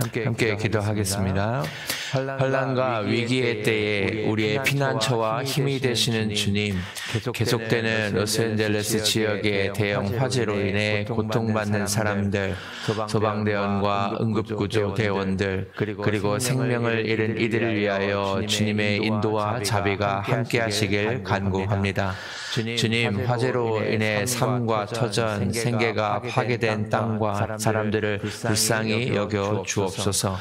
함께 기도하겠습니다. 환난과 위기의 때에 우리의 피난처와 힘이 되시는 주님, 계속되는 로스앤젤레스 지역의 대형 화재로 인해 고통받는 사람들, 소방대원과 응급구조 대원들, 그리고 생명을 잃은 이들을 위하여 주님의 인도와 자비가 함께 하시길 간구합니다. 주님, 화재로 인해 삶과 터전, 생계가 파괴된 땅과 사람들을 불쌍히 여겨 주옵소서.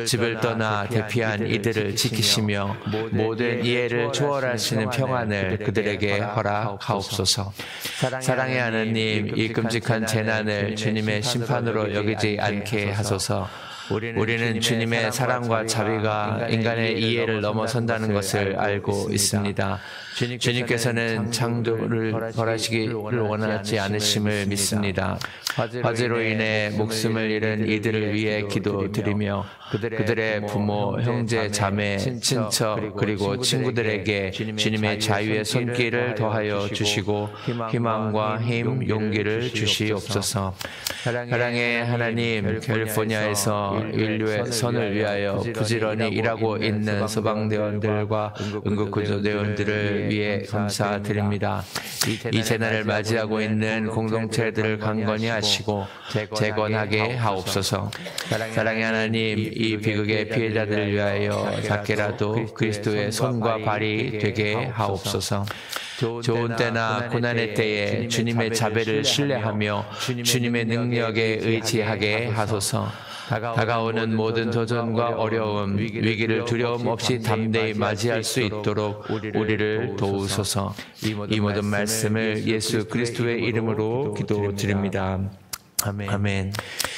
집을 떠나 대피한 이들을 지키시며 모든 이해를 초월하시는 평안을 그들에게 허락하옵소서. 사랑의 하나님, 이 끔찍한 재난을 주님의 심판으로 여기지 않게 하소서. 우리는 주님의 사랑과 자비가 인간의 이해를 넘어선다는 것을 알고 있습니다. 주님께서는 창조를 벌하시기를 원하지 않으심을 믿습니다. 화재로 인해 목숨을 잃은 이들을 위해 기도드리며 그들의 부모, 형제, 자매, 친척 그리고 친구들에게 주님의 자유의 손길을 더하여 주시고 희망과 힘, 용기를 주시옵소서. 사랑의 하나님, 캘리포니아에서 인류의 선을 위하여 부지런히 일하고 있는 소방대원들과 응급구조대원들을 위해 감사드립니다. 이 재난을 맞이하고 있는 공동체들을 강건히 하시고 재건하게 하옵소서. 사랑의 하나님, 이 비극의 피해자들을 위하여 작게라도 그리스도의 손과 발이 되게 하옵소서. 좋은 때나 고난의 때에 주님의 자비를 신뢰하며 주님의 능력에 의지하게 하소서. 다가오는 모든 도전과 어려움, 위기를 두려움 없이 담대히 맞이할 수 있도록 우리를 도우소서. 이 모든 말씀을 예수 그리스도의 이름으로 기도드립니다. Amen.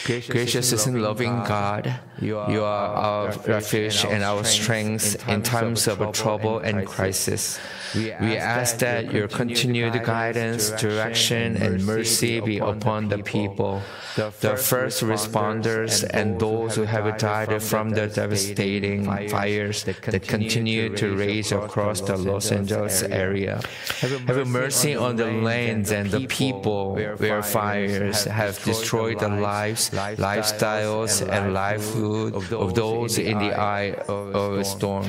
Gracious and loving God, you are our refuge and our strength in times of trouble and crisis. We ask that your continued guidance, direction, and mercy be upon the people, the first responders, and those who have died from the devastating fires that continue to rage across the Los Angeles area. Have mercy on the lands and the people where fires have destroyed the lives, lifestyles, and livelihood of those in the eye of a storm.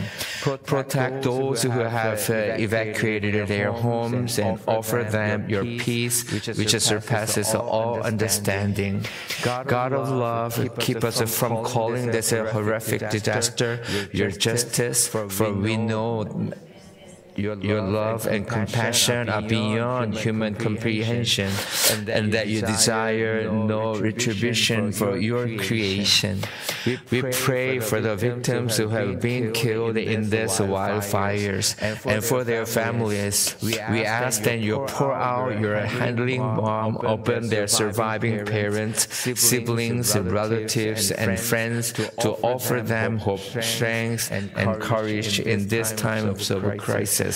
Protect those who have evacuated their homes and offer them your peace, which surpasses all understanding. God of love, keep us from calling this a horrific disaster your justice, for we know your love and compassion are beyond human comprehension, and that you desire no retribution for your creation. We pray for the victims who have been killed in these wildfires and for their families. We ask that you pour out your handling balm upon their surviving parents, siblings, relatives, and friends to offer them hope, strength, and courage in this time of crisis.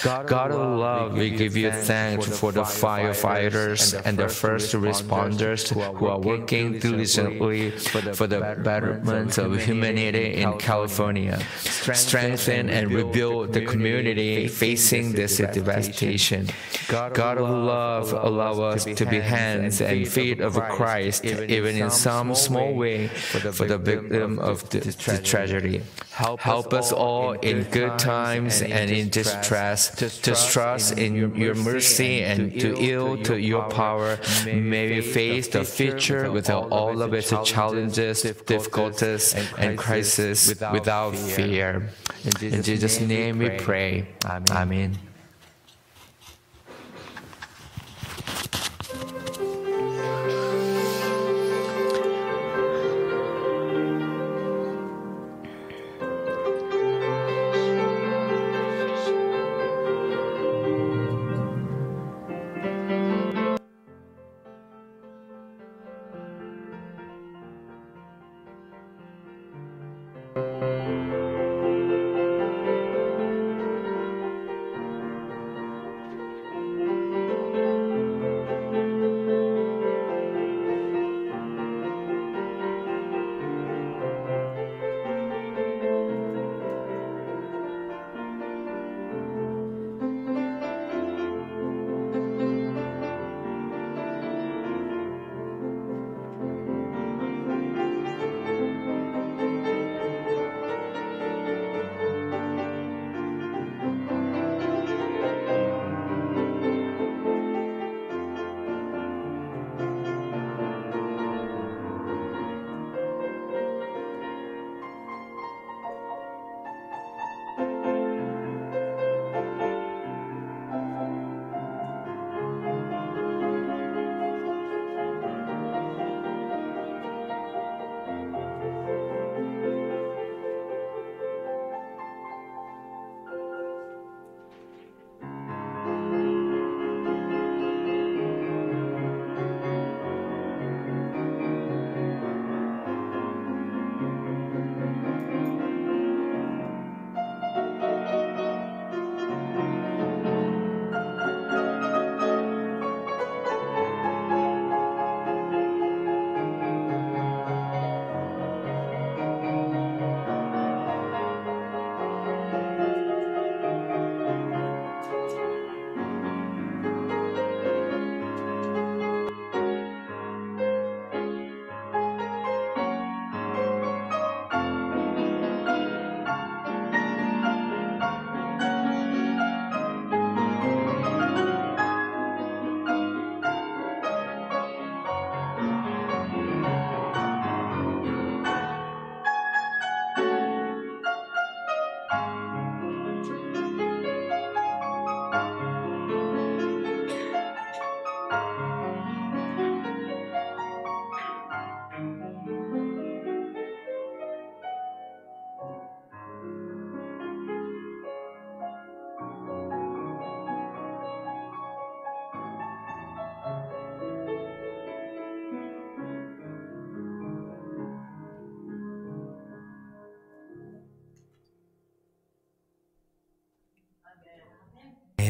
God of love, we give you thanks for the firefighters and the first responders who are working diligently for the betterment of humanity in California. Strengthen and rebuild the community facing this devastation. God of love, allow us to be hands and feet of Christ, even in some small way, for the victim of the tragedy. Help us all in good times and in distress to trust in your mercy and to yield to your power. May we face the future with all of its challenges, difficulties, and crises without fear. In Jesus' name we pray. Amen.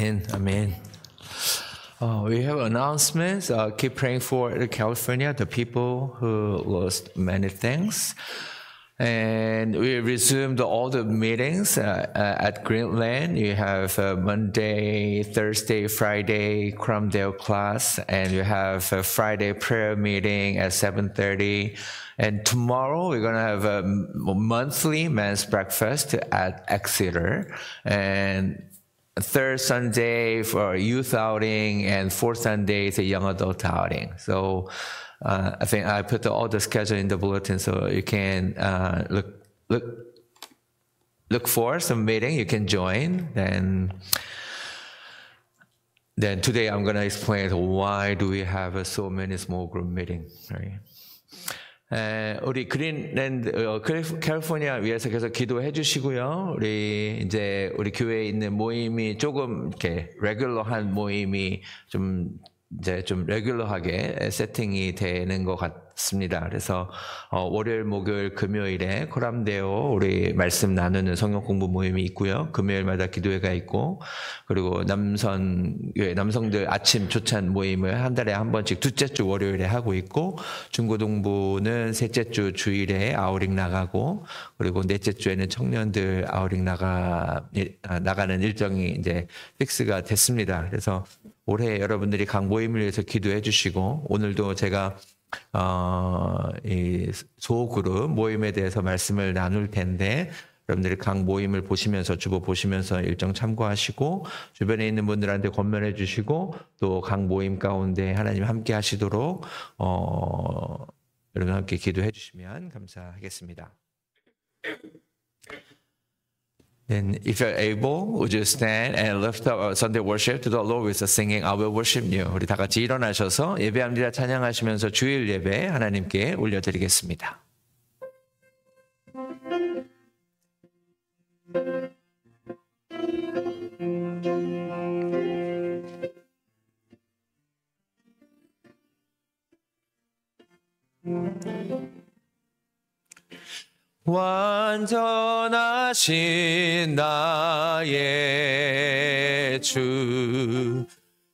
Amen. Amen. We have announcements. Keep praying for California, the people who lost many things. And we resumed all the meetings at Greenland. You have Monday, Thursday, Friday, Cromdale class, and you have a Friday prayer meeting at 7:30. And tomorrow we're going to have a monthly men's breakfast at Exeter. And third Sunday for youth outing, and fourth Sunday is a young adult outing. So I think I put all the schedule in the bulletin, so you can look for some meeting you can join. Then today I'm going to explain why do we have so many small group meetings, right? 우리 그린랜드, 캘리포니아 위해서 계속 기도해 주시고요. 우리 교회에 있는 모임이 조금 이렇게 레귤러한 모임이 좀 레귤러하게 세팅이 되는 것 같습니다. 그래서 월요일, 목요일, 금요일에 코람데오 우리 말씀 나누는 성경 공부 모임이 있고요. 금요일마다 기도회가 있고, 그리고 남성들 아침 조찬 모임을 한 달에 한 번씩 둘째 주 월요일에 하고 있고, 중고등부는 셋째 주 주일에 아우링 나가고, 그리고 넷째 주에는 청년들 아우링 나가는 일정이 이제 픽스가 됐습니다. 그래서 올해 여러분들이 각 모임을 위해서 기도해 주시고, 오늘도 제가 이 소그룹 모임에 대해서 말씀을 나눌 텐데, 여러분들이 각 모임을 보시면서 주보 보시면서 일정 참고하시고, 주변에 있는 분들한테 권면해 주시고, 또 각 모임 가운데 하나님 함께 하시도록 여러분 함께 기도해 주시면 감사하겠습니다. And if you're able, would you stand and lift up our Sunday worship to the Lord with the singing, I will worship you. 우리 다 같이 일어나셔서 예배합니다 찬양하시면서 주일 예배 하나님께 올려드리겠습니다. 완전하신 나의 주,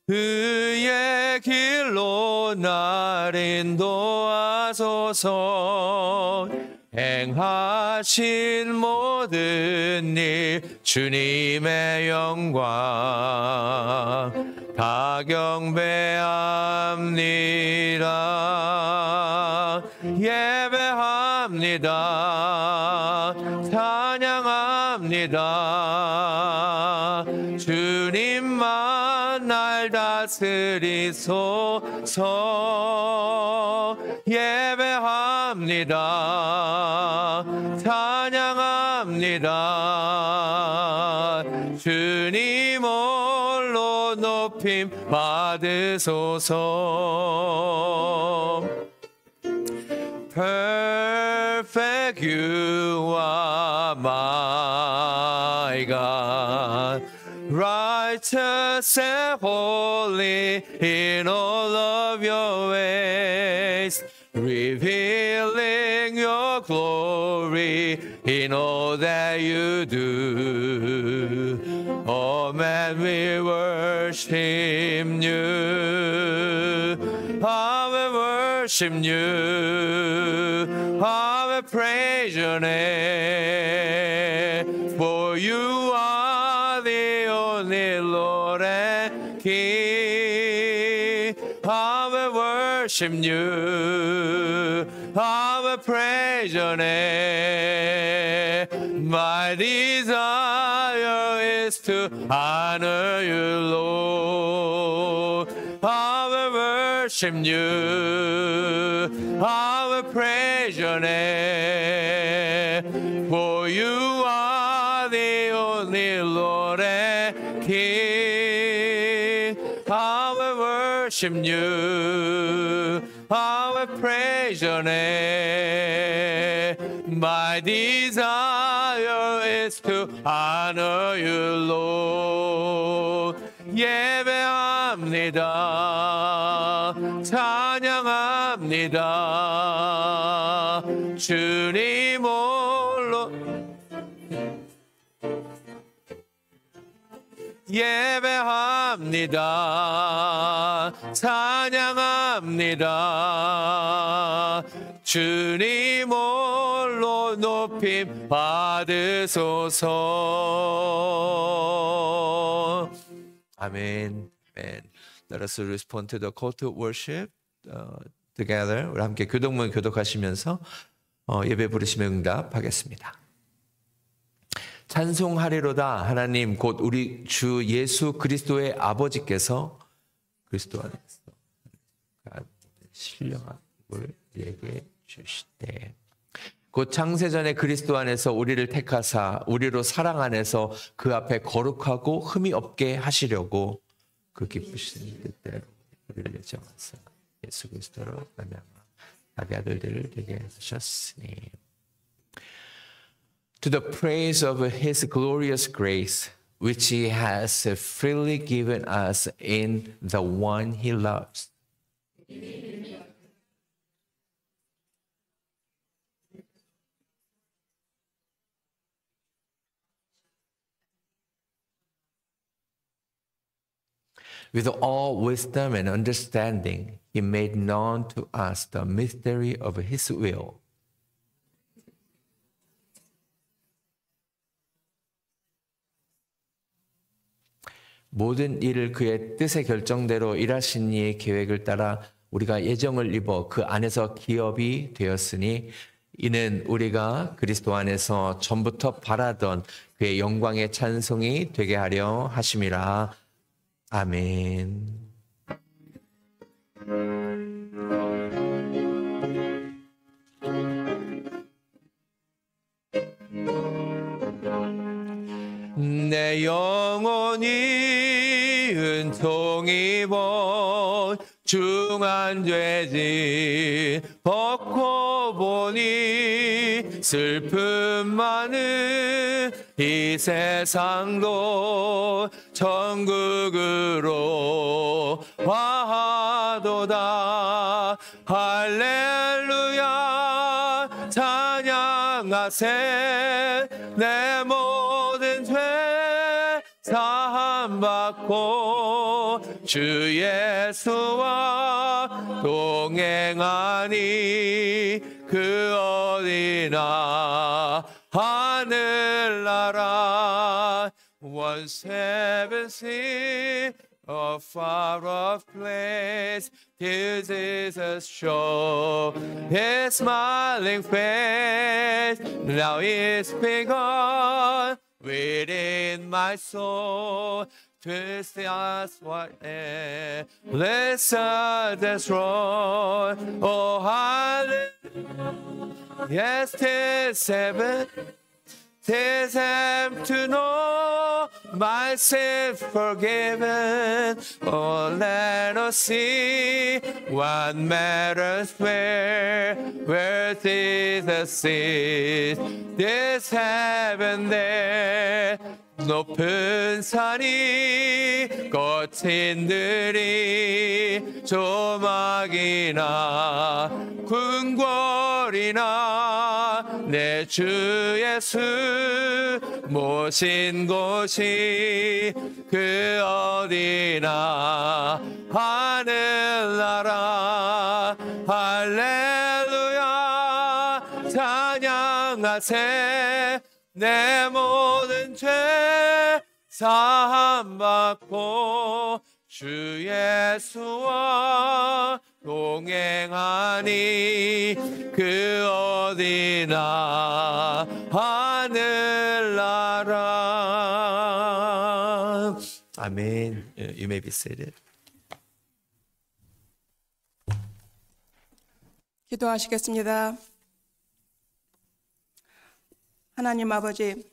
그의 길로 날 인도하소서. 행하신 모든 일 주님의 영광 다 경배합니다. 예배합니다. 찬양합니다. 주님만 날 다스리소서. 예배합니다. 찬양합니다. 주님 홀로 높임 받으소서. Perfect you are my God, righteous and holy in all of your ways, revealing your glory in all that you do. Oh man, we worship you. I will worship you. I will praise your name. For you are the only Lord and King. I will worship you. I will praise your name. My desire is to honor you, Lord. I will worship you. I will praise your name. For you are the only Lord and King. I will worship you. I will praise your name. My desire is to honor you, Lord. 예배합니다. 찬양합니다. 주님 홀로 예배합니다. 찬양합니다. 주님 홀로 높임 받으소서. 아멘. Let us respond to the call to worship together. 우리 함께 교독문 교독하시면서 예배 부르심에 응답하겠습니다. 찬송하리로다. 하나님 곧 우리 주 예수 그리스도의 아버지께서 그리스도 안에서 신령한 복을 우리에게 주시되 곧 창세전에 그리스도 안에서 우리를 택하사 우리로 사랑 안에서 그 앞에 거룩하고 흠이 없게 하시려고 그 기쁘신 뜻대로 우리를 예정하사 예수 그리스도로 말미암아 자기 아들들을 되게 하셨으니 To the praise of His glorious grace, which He has freely given us in the one He loves. With all wisdom and understanding, He made known to us the mystery of His will. 모든 일을 그의 뜻의 결정대로 일하신 이의 계획을 따라 우리가 예정을 입어 그 안에서 기업이 되었으니 이는 우리가 그리스도 안에서 전부터 바라던 그의 영광의 찬송이 되게 하려 하심이라. 아멘. 내 영혼이 은총이 본 중한죄지 벗고 보니 슬픔 많은 이 세상도 천국으로 화하도다. 할렐루야 찬양하세. 내 모든 죄 사함받고 주 예수와 동행하니 그 어디나 하늘나라. Once heaven seen a far off place, till Jesus show His smiling face. Now it's begun within my soul. Twist us what listen this roar. Oh hallelujah. Yes, 'tis heaven. 'Tis him to know my sin forgiven. Oh, let us see what matters where Jesus is. This heaven there. 높은 산이 거친 들이 조막이나 궁궐이나 내 주 예수 모신 곳이 그 어디나 하늘나라. 할렐루야 찬양하세. 내 모든 죄 사함받고 주 예수와 동행하니 그 어디나 하늘나라. 아멘. You may be seated. 기도하시겠습니다. 하나님 아버지의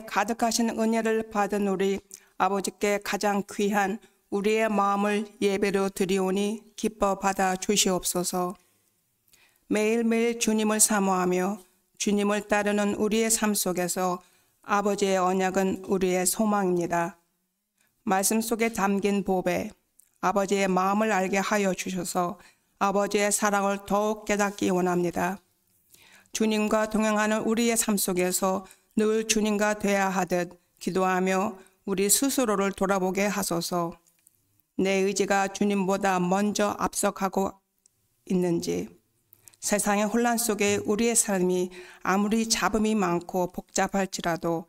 가득하신 은혜를 받은 우리 아버지께 가장 귀한 우리의 마음을 예배로 드리오니 기뻐 받아 주시옵소서. 매일매일 주님을 사모하며 주님을 따르는 우리의 삶 속에서 아버지의 언약은 우리의 소망입니다. 말씀 속에 담긴 복에 아버지의 마음을 알게 하여 주셔서 아버지의 사랑을 더욱 깨닫기 원합니다. 주님과 동행하는 우리의 삶 속에서 늘 주님과 돼야 하듯 기도하며 우리 스스로를 돌아보게 하소서. 내 의지가 주님보다 먼저 앞서가고 있는지, 세상의 혼란 속에 우리의 삶이 아무리 잡음이 많고 복잡할지라도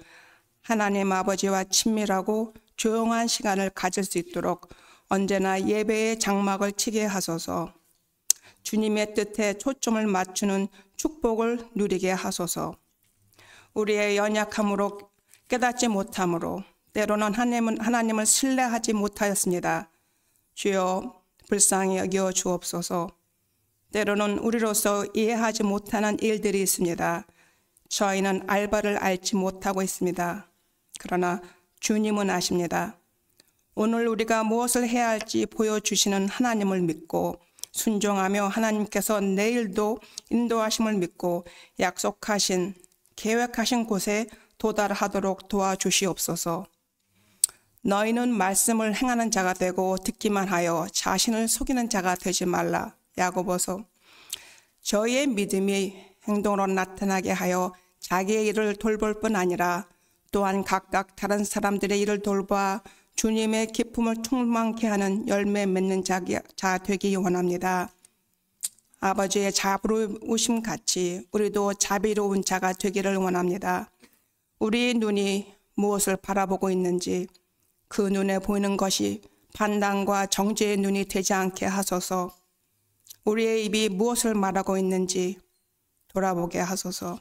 하나님 아버지와 친밀하고 조용한 시간을 가질 수 있도록 언제나 예배의 장막을 치게 하소서. 주님의 뜻에 초점을 맞추는 축복을 누리게 하소서. 우리의 연약함으로 깨닫지 못함으로 때로는 하나님을 신뢰하지 못하였습니다. 주여 불쌍히 여겨 주옵소서. 때로는 우리로서 이해하지 못하는 일들이 있습니다. 저희는 알바를 알지 못하고 있습니다. 그러나 주님은 아십니다. 오늘 우리가 무엇을 해야 할지 보여주시는 하나님을 믿고 순종하며 하나님께서 내일도 인도하심을 믿고 약속하신 계획하신 곳에 도달하도록 도와주시옵소서. 너희는 말씀을 행하는 자가 되고 듣기만 하여 자신을 속이는 자가 되지 말라. 야고보서. 저희의 믿음이 행동으로 나타나게 하여 자기의 일을 돌볼 뿐 아니라 또한 각각 다른 사람들의 일을 돌봐 주님의 기쁨을 충만케 하는 열매 맺는 자 되기 원합니다. 아버지의 자비로우심 같이 우리도 자비로운 자가 되기를 원합니다. 우리의 눈이 무엇을 바라보고 있는지 그 눈에 보이는 것이 판단과 정죄의 눈이 되지 않게 하소서. 우리의 입이 무엇을 말하고 있는지 돌아보게 하소서.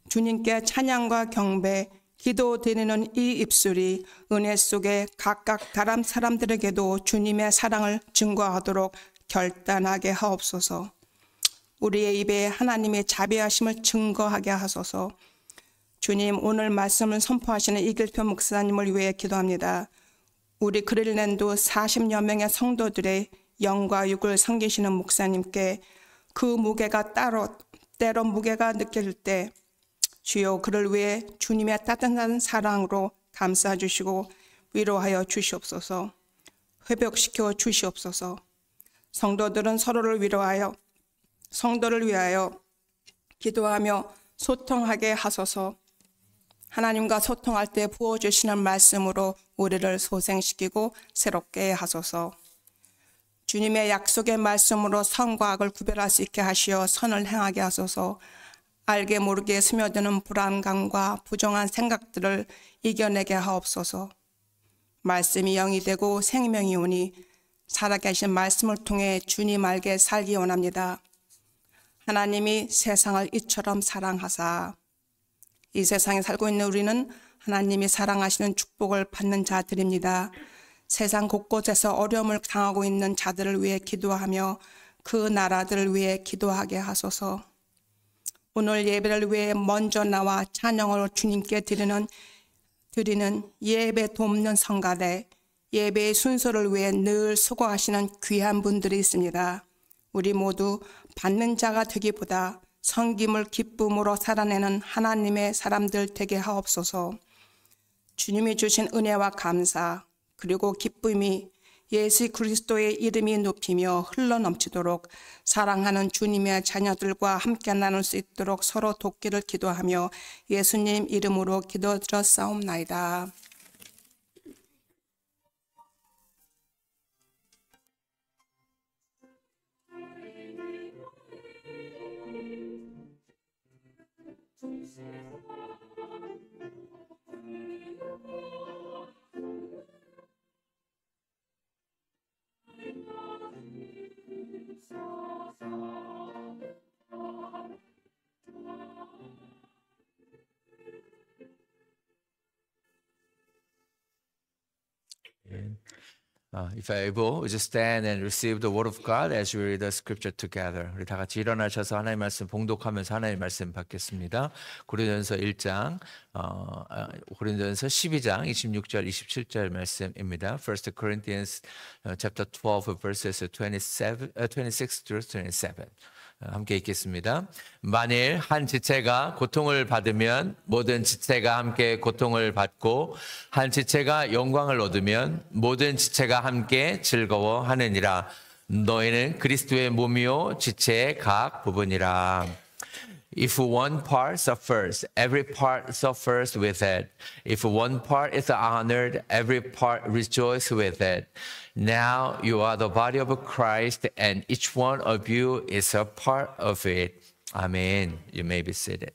주님께 찬양과 경배, 기도 드리는 이 입술이 은혜 속에 각각 다른 사람들에게도 주님의 사랑을 증거하도록 결단하게 하옵소서. 우리의 입에 하나님의 자비하심을 증거하게 하소서. 주님, 오늘 말씀을 선포하시는 이길표 목사님을 위해 기도합니다. 우리 그릴랜드 40여 명의 성도들의 영과 육을 섬기시는 목사님께 그 무게가 때로 무게가 느껴질 때 주여 그를 위해 주님의 따뜻한 사랑으로 감싸 주시고 위로하여 주시옵소서. 회복시켜 주시옵소서. 성도들은 서로를 위로하여 성도를 위하여 기도하며 소통하게 하소서. 하나님과 소통할 때 부어주시는 말씀으로 우리를 소생시키고 새롭게 하소서. 주님의 약속의 말씀으로 선과 악을 구별할 수 있게 하시어 선을 행하게 하소서. 알게 모르게 스며드는 불안감과 부정한 생각들을 이겨내게 하옵소서. 말씀이 영이 되고 생명이 오니 살아계신 말씀을 통해 주님 알게 살기 원합니다. 하나님이 세상을 이처럼 사랑하사 이 세상에 살고 있는 우리는 하나님이 사랑하시는 축복을 받는 자들입니다. 세상 곳곳에서 어려움을 당하고 있는 자들을 위해 기도하며 그 나라들을 위해 기도하게 하소서. 오늘 예배를 위해 먼저 나와 찬양으로 주님께 드리는 예배 돕는 성가대, 예배의 순서를 위해 늘 수고하시는 귀한 분들이 있습니다. 우리 모두 받는 자가 되기보다 섬김을 기쁨으로 살아내는 하나님의 사람들 되게 하옵소서. 주님이 주신 은혜와 감사 그리고 기쁨이 예수 그리스도의 이름이 높이며 흘러넘치도록 사랑하는 주님의 자녀들과 함께 나눌 수 있도록 서로 돕기를 기도하며 예수님 이름으로 기도드렸사옵나이다. If you're able, would you stand and receive the word of God as we read the scripture together. 우리 다 같이 일어나셔서 하나님의 말씀 봉독하면서 하나님의 말씀 받겠습니다. 고린도전서 1장, 고린도전서 12장 26절 27절 말씀입니다. 1 Corinthians chapter 12 verses 26 through 27. 함께 읽겠습니다. 만일 한 지체가 고통을 받으면 모든 지체가 함께 고통을 받고 한 지체가 영광을 얻으면 모든 지체가 함께 즐거워하느니라. 너희는 그리스도의 몸이요 지체의 각 부분이라. If one part suffers, every part suffers with it. If one part is honored, every part rejoices with it. Now you are the body of Christ, and each one of you is a part of it. Amen. You may be seated.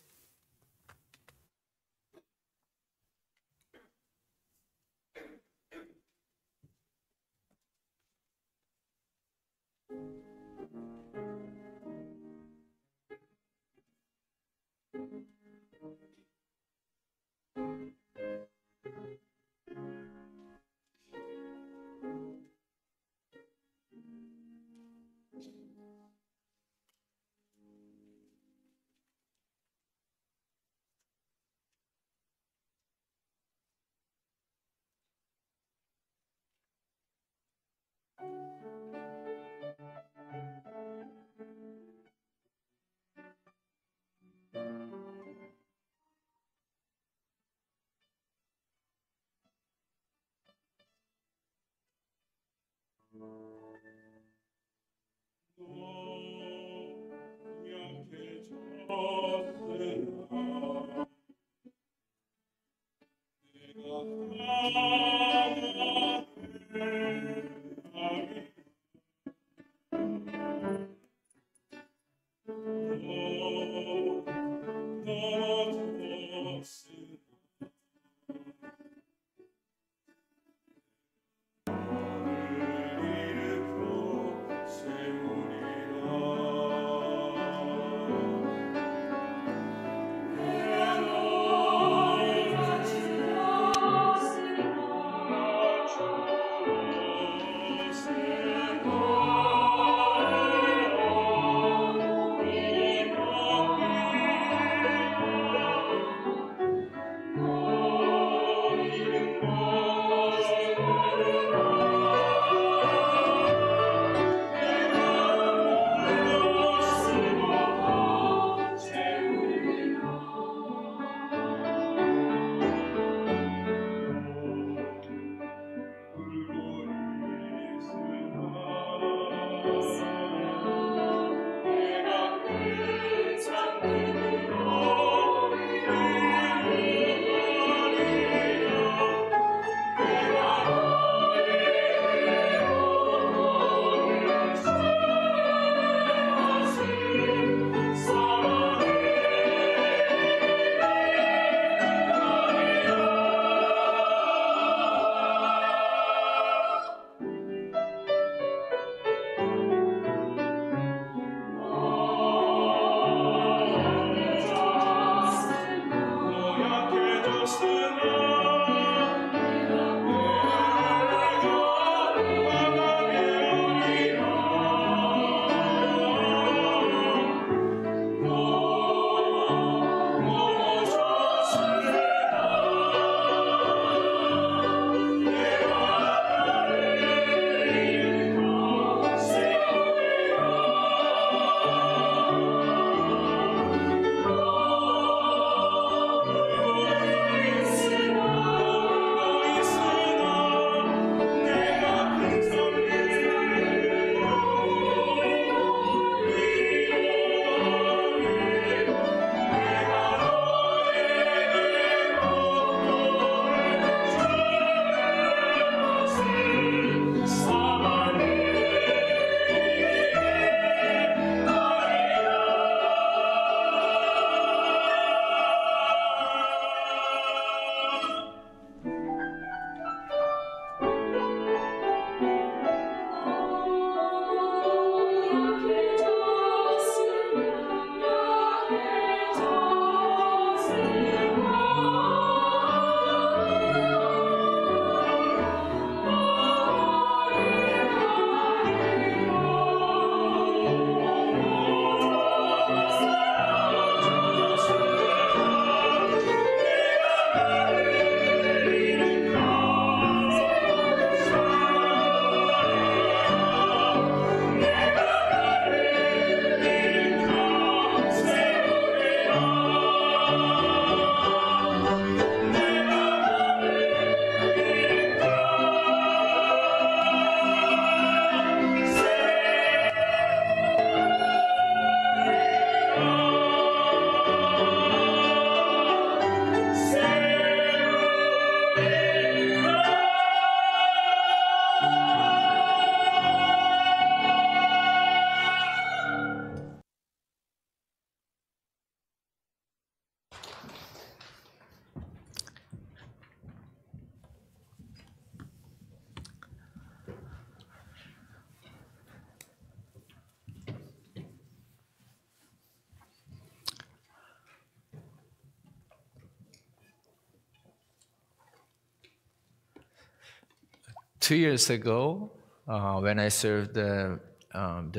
2 years ago, when I served the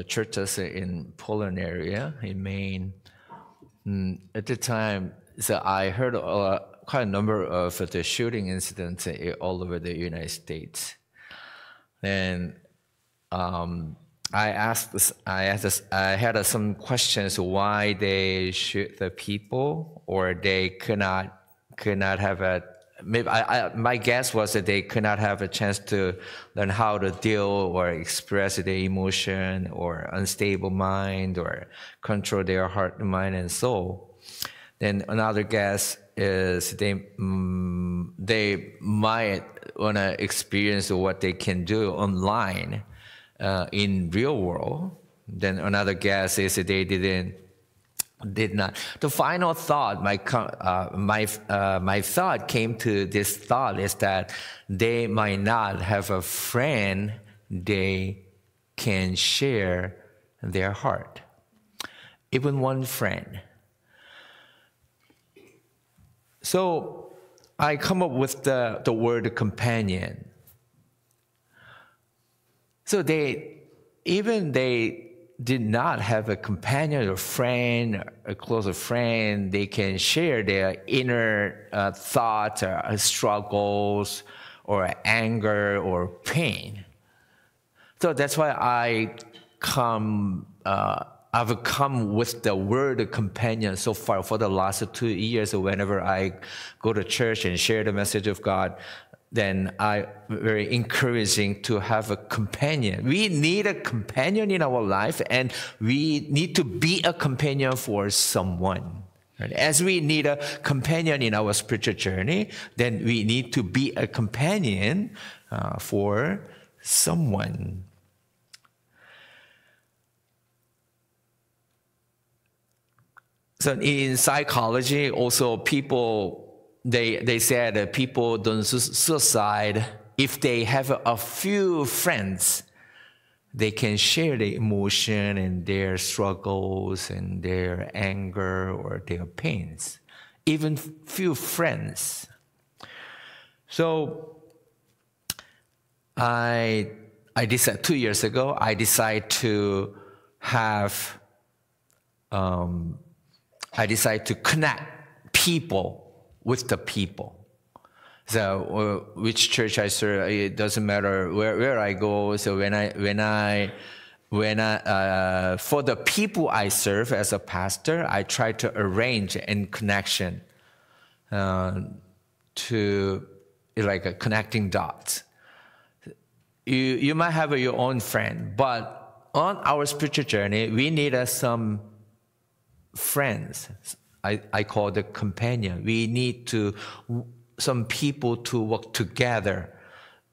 churches in Poland area in Maine, at the time, so I heard quite a number of the shooting incidents all over the United States, and I had some questions why they shoot the people, or they could not have a. Maybe my guess was that they could not have a chance to learn how to deal or express their emotion or unstable mind or control their heart, mind, and soul. Then another guess is they might want to experience what they can do online in real world. Then another guess is that they did not. The final thought, my thought came to this thought is that they might not have a friend they can share their heart, even one friend. So I come up with the word companion. So they did not have a companion or friend, a closer friend. They can share their inner thoughts or struggles or anger or pain. So that's why I've come with the word companion so far for the last 2 years. Whenever I go to church and share the message of God, then I very encouraging to have a companion. We need a companion in our life, and we need to be a companion for someone. Right? As we need a companion in our spiritual journey, then we need to be a companion for someone. So in psychology, also people, they said that people don't suicide if they have a few friends. They can share their emotion and their struggles and their anger or their pains. Even few friends. So I decided 2 years ago, I decided to have, I decided to connect people with the people. So which church I serve, it doesn't matter where I go. So when I for the people I serve as a pastor, I try to arrange in connection to like a connecting dots. You might have your own friend, but on our spiritual journey, we need some friends. I call the companion. We need some people to work together.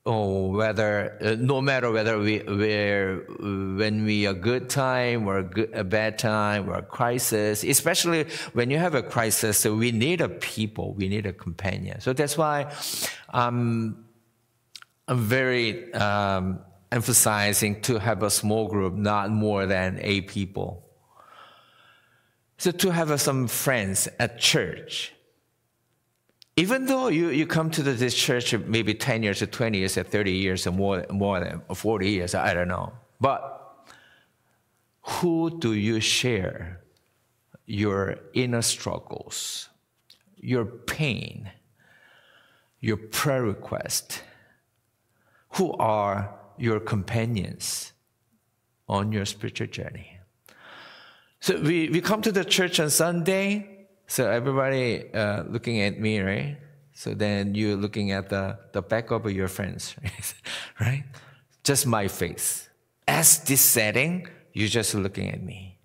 No matter whether when we a good time or a bad time or a crisis, especially when you have a crisis, so we need a people, we need a companion. So that's why I'm very emphasizing to have a small group, not more than 8 people. So to have some friends at church. Even though you come to this church maybe 10 years or 20 years or 30 years or more than 40 years, I don't know. But who do you share your inner struggles, your pain, your prayer request? Who are your companions on your spiritual journey? So we come to the church on Sunday. So everybody looking at me, right? So then you're looking at the back of your friends, right? Just my face. As this setting, you're just looking at me.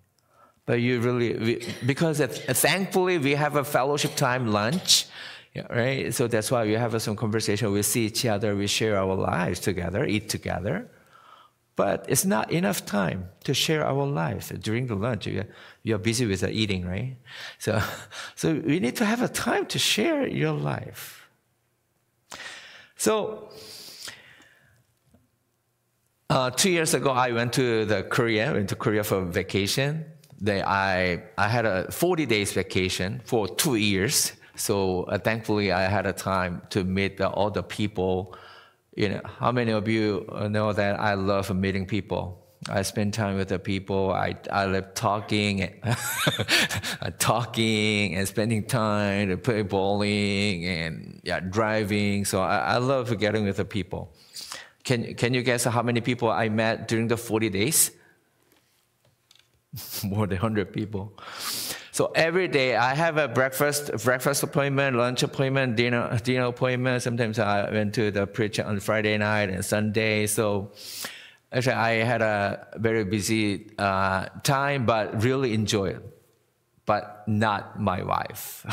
But you really, because thankfully we have a fellowship time lunch, right? So that's why we have some conversation. We see each other, we share our lives together, eat together. But it's not enough time to share our lives. During the lunch, you're busy with the eating, right? So we need to have a time to share your life. So 2 years ago, I went to Korea for vacation. I had a 40 days vacation for 2 years. So thankfully, I had a time to meet all the people How many of you know that I love meeting people? I spend time with the people. I love talking and spending time to play bowling and driving. So I love getting with the people. Can you guess how many people I met during the 40 days? More than 100 people. So every day I have a breakfast appointment, lunch appointment, dinner appointment. Sometimes I went to the preach on Friday night and Sunday. So actually I had a very busy time, but really enjoy it. But not my wife.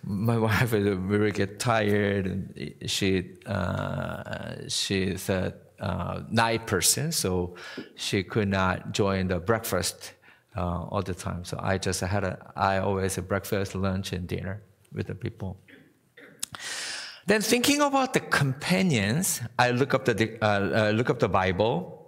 My wife is very get tired, and she's a night person, so she could not join the breakfast all the time. So I always have breakfast, lunch, and dinner with the people. Then thinking about the companions, I look up the Bible.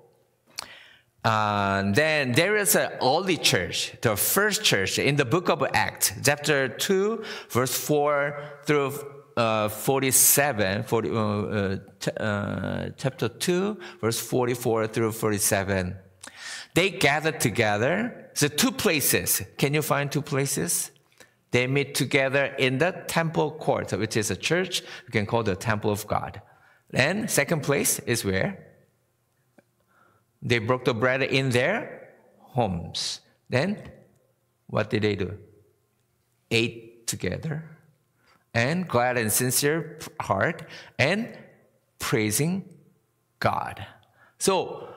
Then there is an early church, the first church in the book of Acts, chapter 2, verse 4 through 47, chapter 2, verse 44 through 47. They gathered together. So two places. Can you find two places? They meet together in the temple court, which is a church you can call the temple of God. And second place is where? They broke the bread in their homes. Then what did they do? Ate together and glad and sincere heart and praising God. So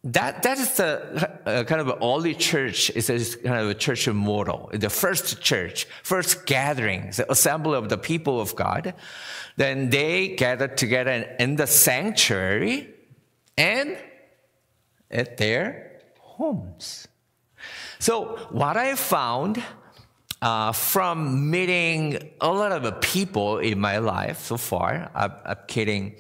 that is the kind of early church. It's kind of a church model. The first church, first gathering, the assembly of the people of God. Then they gathered together in the sanctuary and at their homes. So what I found from meeting a lot of people in my life so far, I'm kidding.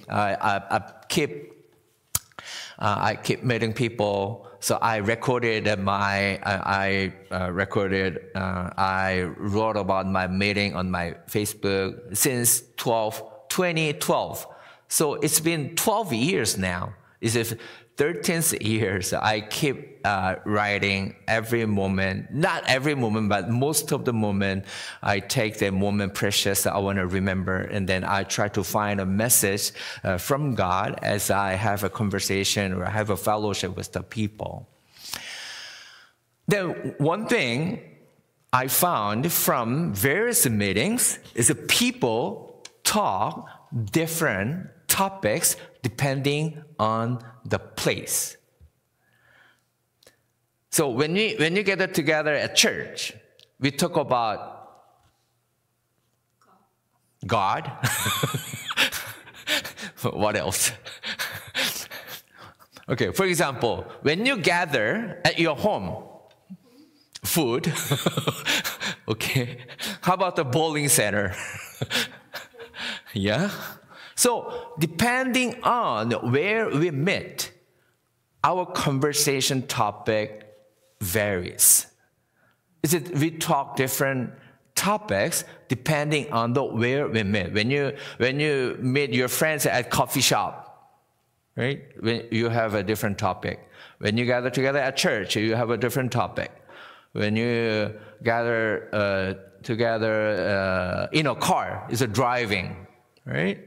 I keep meeting people. So I recorded I wrote about my meeting on my Facebook since 2012. So it's been 12 years now. It's the 13th years. I keep writing every moment, not every moment, but most of the moment. I take the moment precious I want to remember, and then I try to find a message from God as I have a conversation or I have a fellowship with the people. Then one thing I found from various meetings is that people talk different topics depending on the place. So when you get together at church, we talk about God. What else? Okay, for example, when you gather at your home, food. Okay, how about the bowling center? Yeah. So depending on where we meet, our conversation topic varies. We talk different topics depending on where we meet. When you meet your friends at coffee shop, right? You have a different topic. When you gather together at church, you have a different topic. When you gather together in a car, it's a driving, right?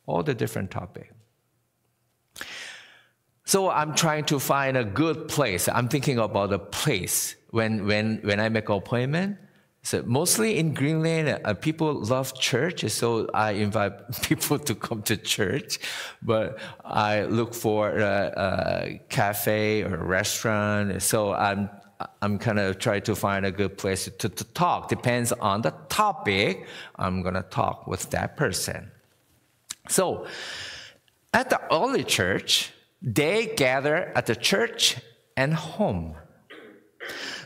All the different topics. So I'm trying to find a good place. I'm thinking about a place when I make an appointment. So mostly in Greenland, people love church, so I invite people to come to church. But I look for a cafe or a restaurant. So I'm kind of trying to find a good place to talk. Depends on the topic. I'm gonna talk with that person. So, at the early church, they gather at the church and home.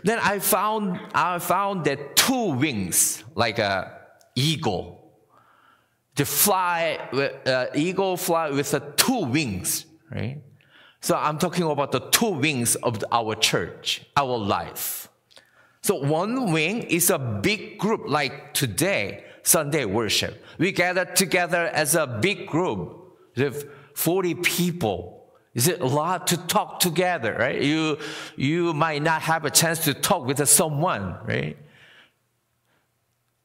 Then I found that two wings, like a eagle. Eagle fly with two wings, right? So I'm talking about the two wings of our church, our life. So one wing is a big group, like today. Sunday worship. We gather together as a big group with 40 people. Is it a lot to talk together, right? You might not have a chance to talk with someone, right?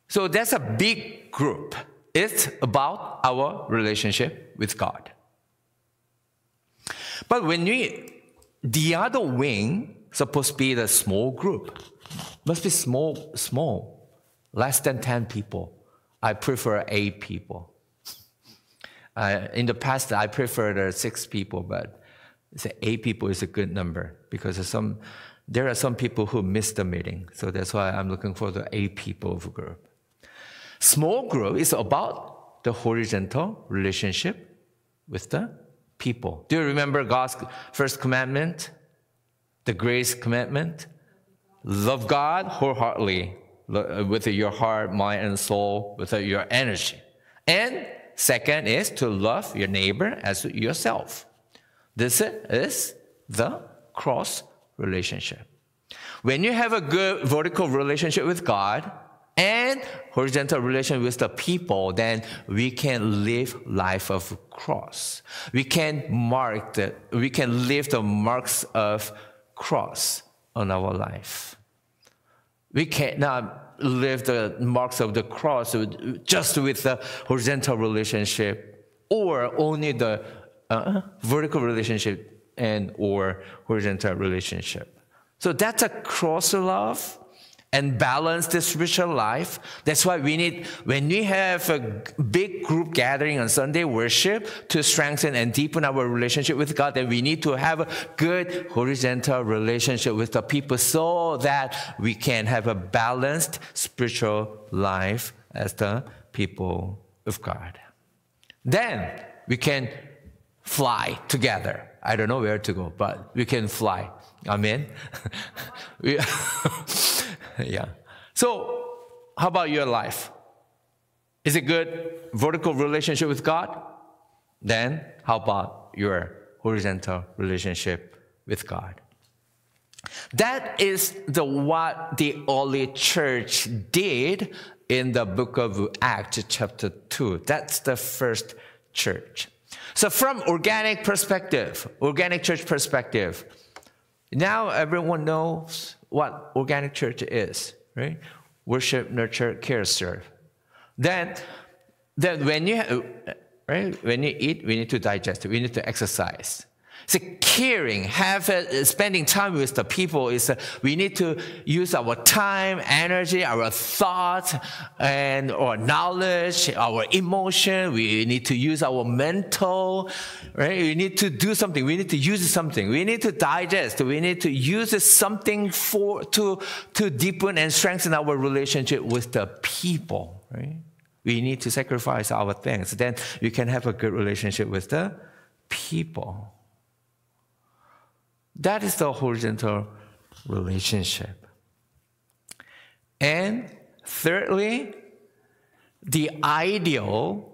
So that's a big group. It's about our relationship with God. But when the other wing, supposed to be the small group, must be small, less than 10 people. I prefer 8 people. In the past, I preferred 6 people, but 8 people is a good number because there are some people who miss the meeting. So that's why I'm looking for the 8 people of a group. Small group is about the horizontal relationship with the people. Do you remember God's first commandment? The greatest commandment? Love God wholeheartedly with your heart, mind, and soul, with your energy. And second is to love your neighbor as yourself. This is the cross relationship. When you have a good vertical relationship with God and horizontal relation with the people, then we can live life of cross. We can leave the marks of cross on our life. We cannot live the marks of the cross just with the horizontal relationship or only the vertical relationship and or horizontal relationship. So that's a cross love and balance the spiritual life. That's why when we have a big group gathering on Sunday worship to strengthen and deepen our relationship with God, then we need to have a good horizontal relationship with the people so that we can have a balanced spiritual life as the people of God. Then we can fly together. I don't know where to go, but we can fly. Amen. Yeah. So, how about your life? Is it good vertical relationship with God? Then, how about your horizontal relationship with God? That is what the early church did in the book of Acts, chapter 2. That's the first church. So, from organic church perspective, now everyone knows what organic church is, right? Worship, nurture, care, serve. Then when you eat, we need to digest. We need to exercise. So caring, spending time with the people is we need to use our time, energy, our thought, and our knowledge, our emotion. We need to use our mental, right? We need to do something. We need to use something. We need to digest. We need to use something to deepen and strengthen our relationship with the people, right? We need to sacrifice our things. Then we can have a good relationship with the people. That is the horizontal relationship. And thirdly, the ideal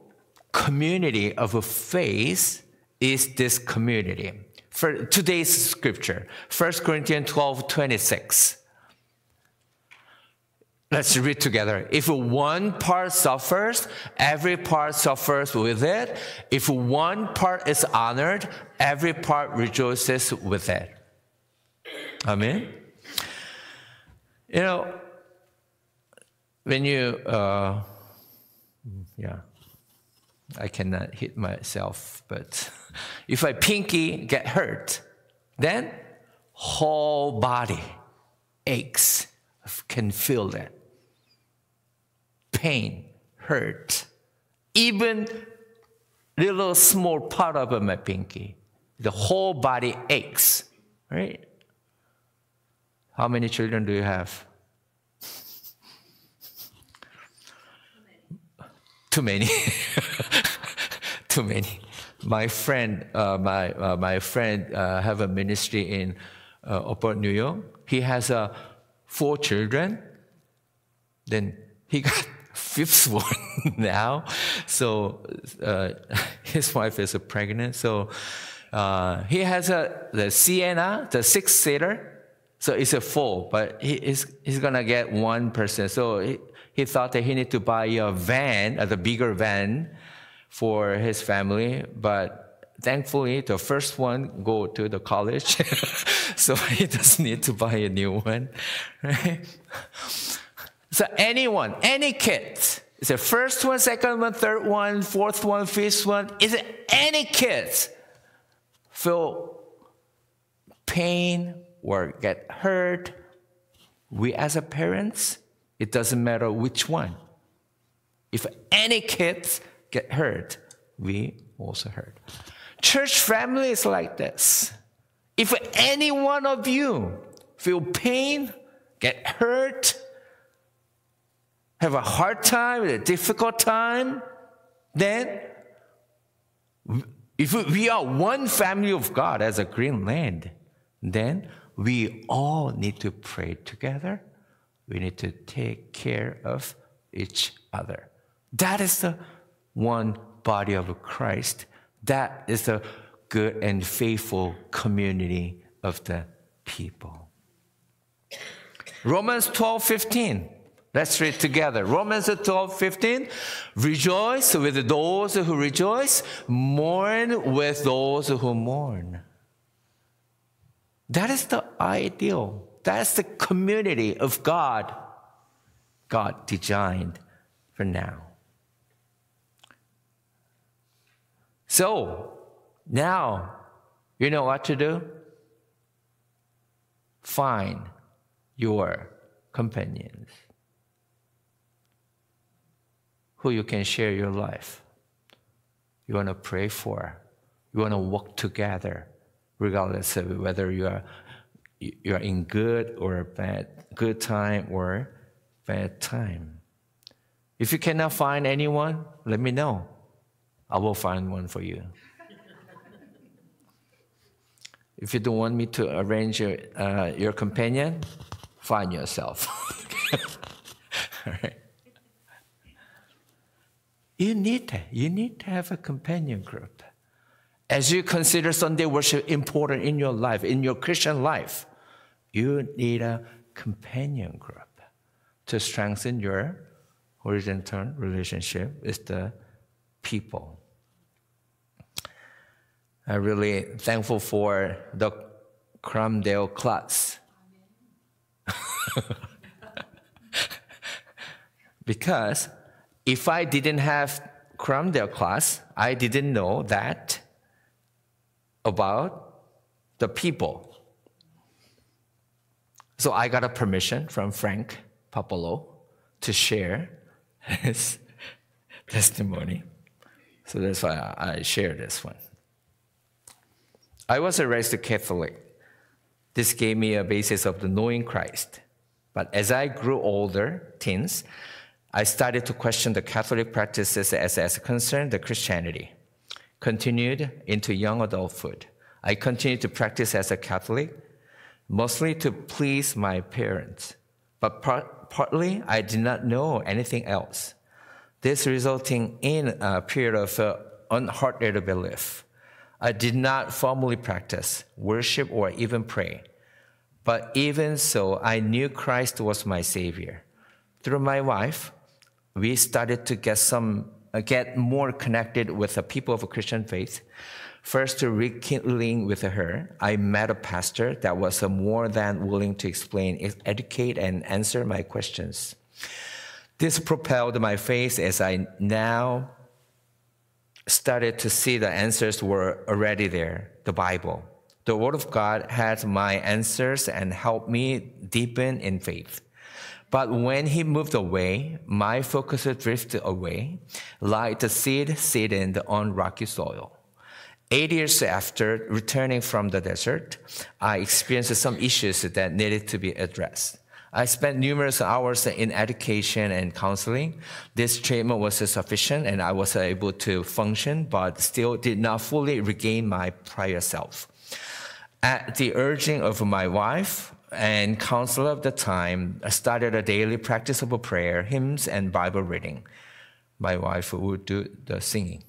community of faith is this community. For today's scripture, 1 Corinthians 12:26. Let's read together. If one part suffers, every part suffers with it. If one part is honored, every part rejoices with it. Amen. You know, when you, I cannot hit myself, but if my pinky get hurt, then whole body aches, can feel that. Pain, hurt, even little small part of my pinky, the whole body aches, right? How many children do you have? Too many. Too many. My friend, my friend have a ministry in Upper New York. He has 4 children. Then he got 5th one now. So his wife is pregnant. So he has the Sienna, the 6-seater. So it's a full, but he's going to get one person. So he thought that he need to buy a van, the bigger van for his family. But thankfully, the first one go to the college. So he doesn't need to buy a new one. Right? So anyone, any kids, is it first one, second one, third one, fourth one, fifth one? Is it any kids feel pain or get hurt? We as a parents, it doesn't matter which one. If any kids get hurt, we also hurt. Church family is like this. If any one of you feel pain, get hurt, have a hard time, a difficult time, then if we are one family of God as a Greenland, then we all need to pray together. We need to take care of each other. That is the one body of Christ. That is the good and faithful community of the people. Romans 12:15. Let's read together. Romans 12:15. Rejoice with those who rejoice, mourn with those who mourn. That is the ideal. That's the community of God designed for now. So, now, you know what to do? Find your companions who you can share your life. You want to pray for. You want to walk together, regardless of whether you are in good or bad, good time or bad time. If you cannot find anyone, let me know. I will find one for you. If you don't want me to arrange your companion, find yourself. All right. You need to have a companion group. As you consider Sunday worship important in your life, in your Christian life, you need a companion group to strengthen your horizontal relationship with the people. I'm really thankful for the Cromdale class. Because if I didn't have Cromdale class, I didn't know that about the people. So I got a permission from Frank Papalo to share his testimony. So that's why I share this one. I was raised Catholic. This gave me a basis of the knowing Christ. But as I grew older, teens, I started to question the Catholic practices as concerned the Christianity. Continued into young adulthood. I continued to practice as a Catholic, mostly to please my parents. But partly, I did not know anything else. This resulting in a period of unhearted belief. I did not formally practice, worship, or even pray. But even so, I knew Christ was my Savior. Through my wife, we started to get more connected with the people of a Christian faith. First, to rekindling with her, I met a pastor that was more than willing to explain, educate, and answer my questions. This propelled my faith as I now started to see the answers were already there, the Bible. The Word of God had my answers and helped me deepen in faith. But when he moved away, my focus drifted away, like the seed seeded on rocky soil. 8 years after returning from the desert, I experienced some issues that needed to be addressed. I spent numerous hours in education and counseling. This treatment was sufficient and I was able to function, but still did not fully regain my prior self. At the urging of my wife and counselor at the time, I started a daily practice of prayer, hymns, and Bible reading. My wife would do the singing.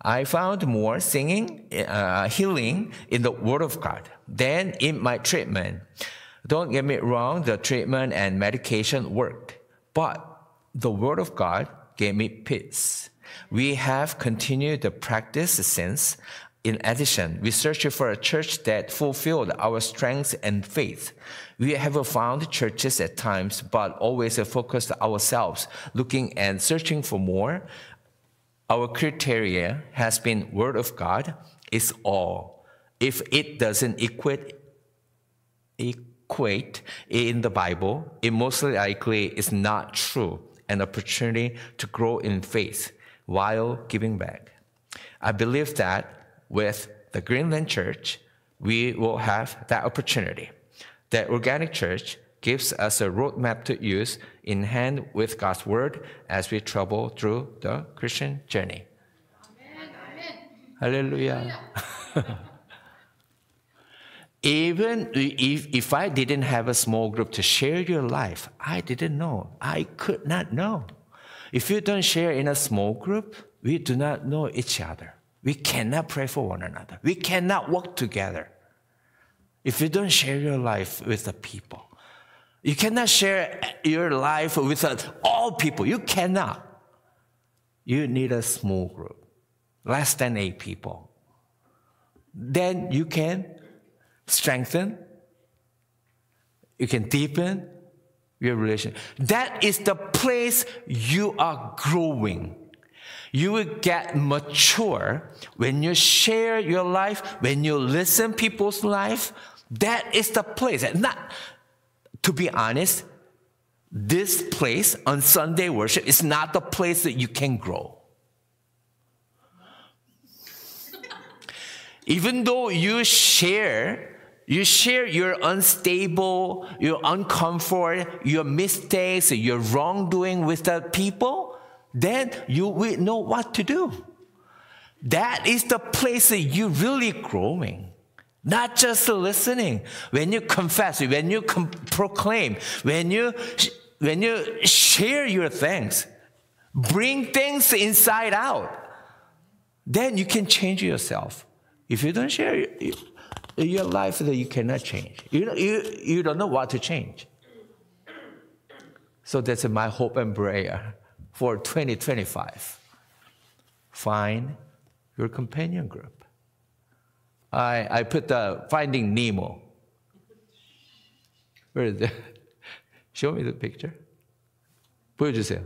I found more healing in the Word of God than in my treatment. Don't get me wrong, the treatment and medication worked, but the Word of God gave me peace. We have continued the practice since. In addition, we searched for a church that fulfilled our strengths and faith. We have found churches at times, but always focused ourselves, looking and searching for more. Our criteria has been Word of God is all. If it doesn't equate in the Bible, it most likely is not true, an opportunity to grow in faith while giving back. I believe that with the Greenland Church, we will have that opportunity. The Organic Church gives us a roadmap to use in hand with God's Word as we travel through the Christian journey. Amen. Hallelujah. Even if I didn't have a small group to share your life, I didn't know. I could not know. If you don't share in a small group, we do not know each other. We cannot pray for one another. We cannot work together. If you don't share your life with the people, you cannot share your life with all people. You cannot. You need a small group, less than 8 people. Then you can strengthen, you can deepen your relationship. That is the place you are growing. You will get mature when you share your life, when you listen people's life. That is the place. Not, to be honest, this place on Sunday worship is not the place that you can grow. Even though you share your unstable, your uncomfort, your mistakes, your wrongdoing with the people, then you will know what to do. That is the place that you're really growing. Not just listening. When you confess, when you proclaim, when you share your things, bring things inside out, then you can change yourself. If you don't share your life, then you cannot change. You don't know what to change. So that's my hope and prayer for 2025. Find your companion group. I put the Finding Nemo. Where is it? Show me the picture. 보여주세요.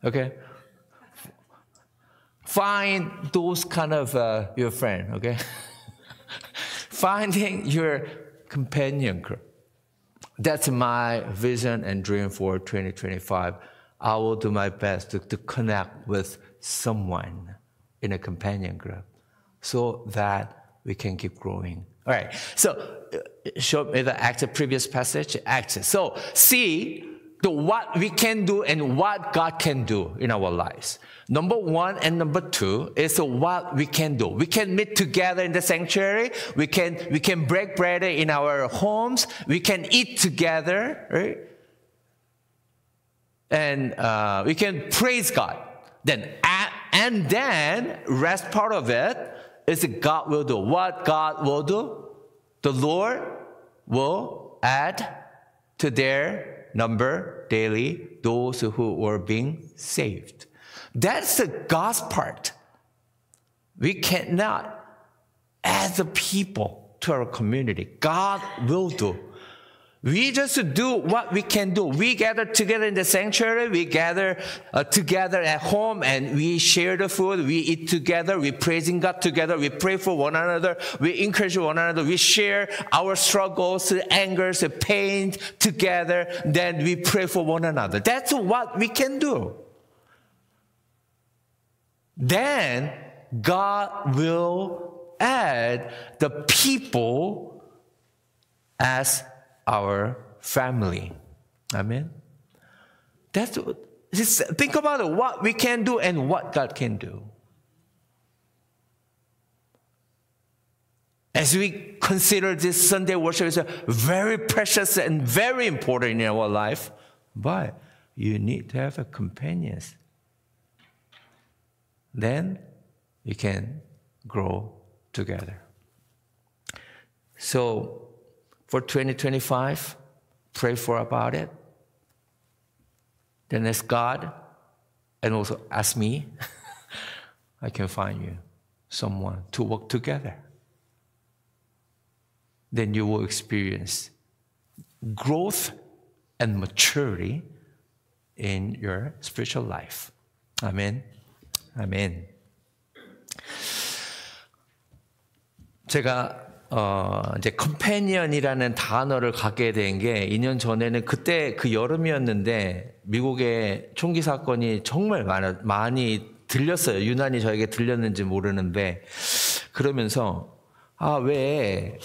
Okay. Find those kind of your friend, okay? Finding your companion group. That's my vision and dream for 2025. I will do my best to connect with someone in a companion group so that we can keep growing. All right, so show me the previous passage, Acts. So see what we can do and what God can do in our lives. Number 1 and number 2 is what we can do. We can meet together in the sanctuary. We can break bread in our homes. We can eat together, right? And we can praise God. And then rest part of it is God will do. What God will do, the Lord will add to their number daily those who were being saved. That's the God's part. We cannot add the people to our community. God will do. We just do what we can do. We gather together in the sanctuary. We gather together at home and we share the food. We eat together. We praising God together. We pray for one another. We encourage one another. We share our struggles, angers, pain together. Then we pray for one another. That's what we can do. Then God will add the people as our family. Amen. Just think about it, what we can do and what God can do. As we consider this Sunday worship is very precious and very important in our life, but you need to have a companion. Then you can grow together. So for 2025, pray for about it. Then ask God and also ask me. I can find you someone to work together. Then you will experience growth and maturity in your spiritual life. 아멘. 아멘. 제가 이제 컴패니언이라는 단어를 갖게 된 게 2년 전에는 그때 그 여름이었는데 미국의 총기 사건이 정말 많이 들렸어요. 유난히 저에게 들렸는지 모르는데 그러면서 왜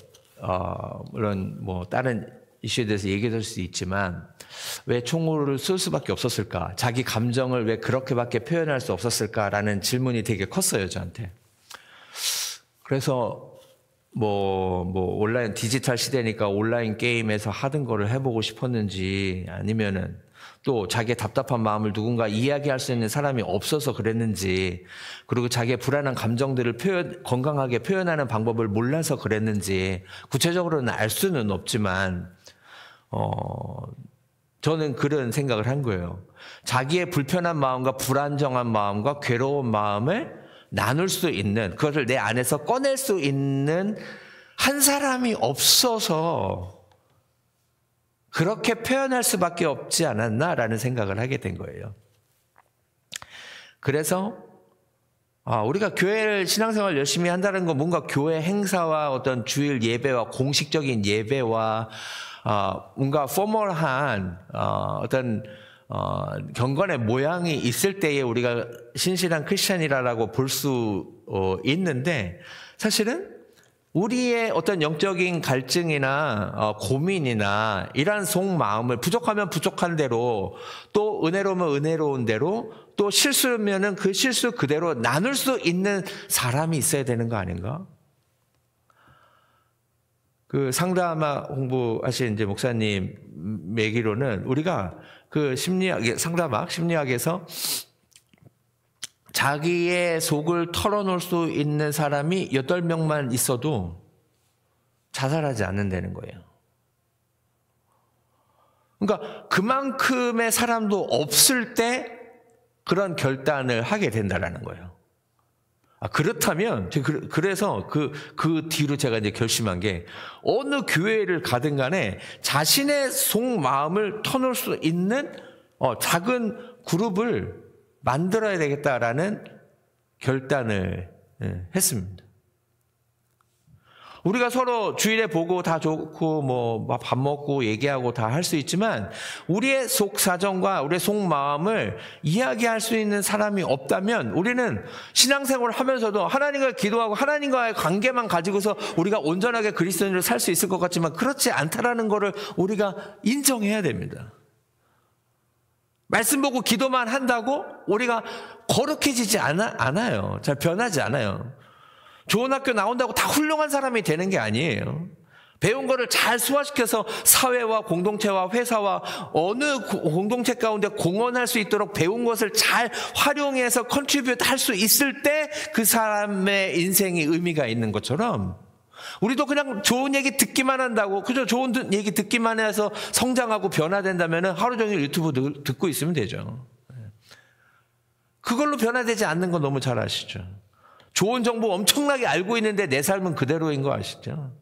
물론 뭐 다른 이슈에 대해서 얘기할 수 있지만 왜 총을 쏠 수밖에 없었을까? 자기 감정을 왜 그렇게밖에 표현할 수 없었을까라는 질문이 되게 컸어요, 저한테. 그래서 뭐 온라인 디지털 시대니까 온라인 게임에서 하던 거를 해보고 싶었는지 아니면은 또 자기의 답답한 마음을 누군가 이야기할 수 있는 사람이 없어서 그랬는지 그리고 자기의 불안한 감정들을 건강하게 표현하는 방법을 몰라서 그랬는지 구체적으로는 알 수는 없지만 저는 그런 생각을 한 거예요. 자기의 불편한 마음과 불안정한 마음과 괴로운 마음을 나눌 수 있는 그것을 내 안에서 꺼낼 수 있는 한 사람이 없어서 그렇게 표현할 수밖에 없지 않았나라는 생각을 하게 된 거예요. 그래서 우리가 교회를 신앙생활 열심히 한다는 건 뭔가 교회 행사와 어떤 주일 예배와 공식적인 예배와 뭔가 포멀한 어떤 경건의 모양이 있을 때에 우리가 신실한 크리스찬이라고 볼 수 있는데 사실은 우리의 어떤 영적인 갈증이나 고민이나 이러한 속마음을 부족하면 부족한 대로 또 은혜로우면 은혜로운 대로 또 실수면은 그 실수 그대로 나눌 수 있는 사람이 있어야 되는 거 아닌가? 그 상담학 공부하신 이제 목사님 얘기로는 우리가 그 상담학 심리학에서 자기의 속을 털어놓을 수 있는 사람이 8명만 있어도 자살하지 않는다는 거예요. 그러니까 그만큼의 사람도 없을 때 그런 결단을 하게 된다는 거예요. 그렇다면 그래서 그 뒤로 제가 이제 결심한 게 어느 교회를 가든 간에 자신의 속마음을 터놓을 수 있는 작은 그룹을 만들어야 되겠다라는 결단을 했습니다. 우리가 서로 주일에 보고 다 좋고 뭐 밥 먹고 얘기하고 다 할 수 있지만 우리의 속 사정과 우리의 속 마음을 이야기할 수 있는 사람이 없다면 우리는 신앙생활을 하면서도 하나님과 기도하고 하나님과의 관계만 가지고서 우리가 온전하게 그리스도인으로 살 수 있을 것 같지만 그렇지 않다라는 것을 우리가 인정해야 됩니다. 말씀 보고 기도만 한다고 우리가 거룩해지지 않아요. 잘 변하지 않아요. 좋은 학교 나온다고 다 훌륭한 사람이 되는 게 아니에요. 배운 거를 잘 소화시켜서 사회와 공동체와 회사와 어느 공동체 가운데 공헌할 수 있도록 배운 것을 잘 활용해서 컨트리뷰트 할 수 있을 때 그 사람의 인생이 의미가 있는 것처럼 우리도 그냥 좋은 얘기 듣기만 한다고 그저 좋은 얘기 듣기만 해서 성장하고 변화된다면 하루 종일 유튜브 듣고 있으면 되죠. 그걸로 변화되지 않는 거 너무 잘 아시죠. 좋은 정보 엄청나게 알고 있는데 내 삶은 그대로인 거 아시죠?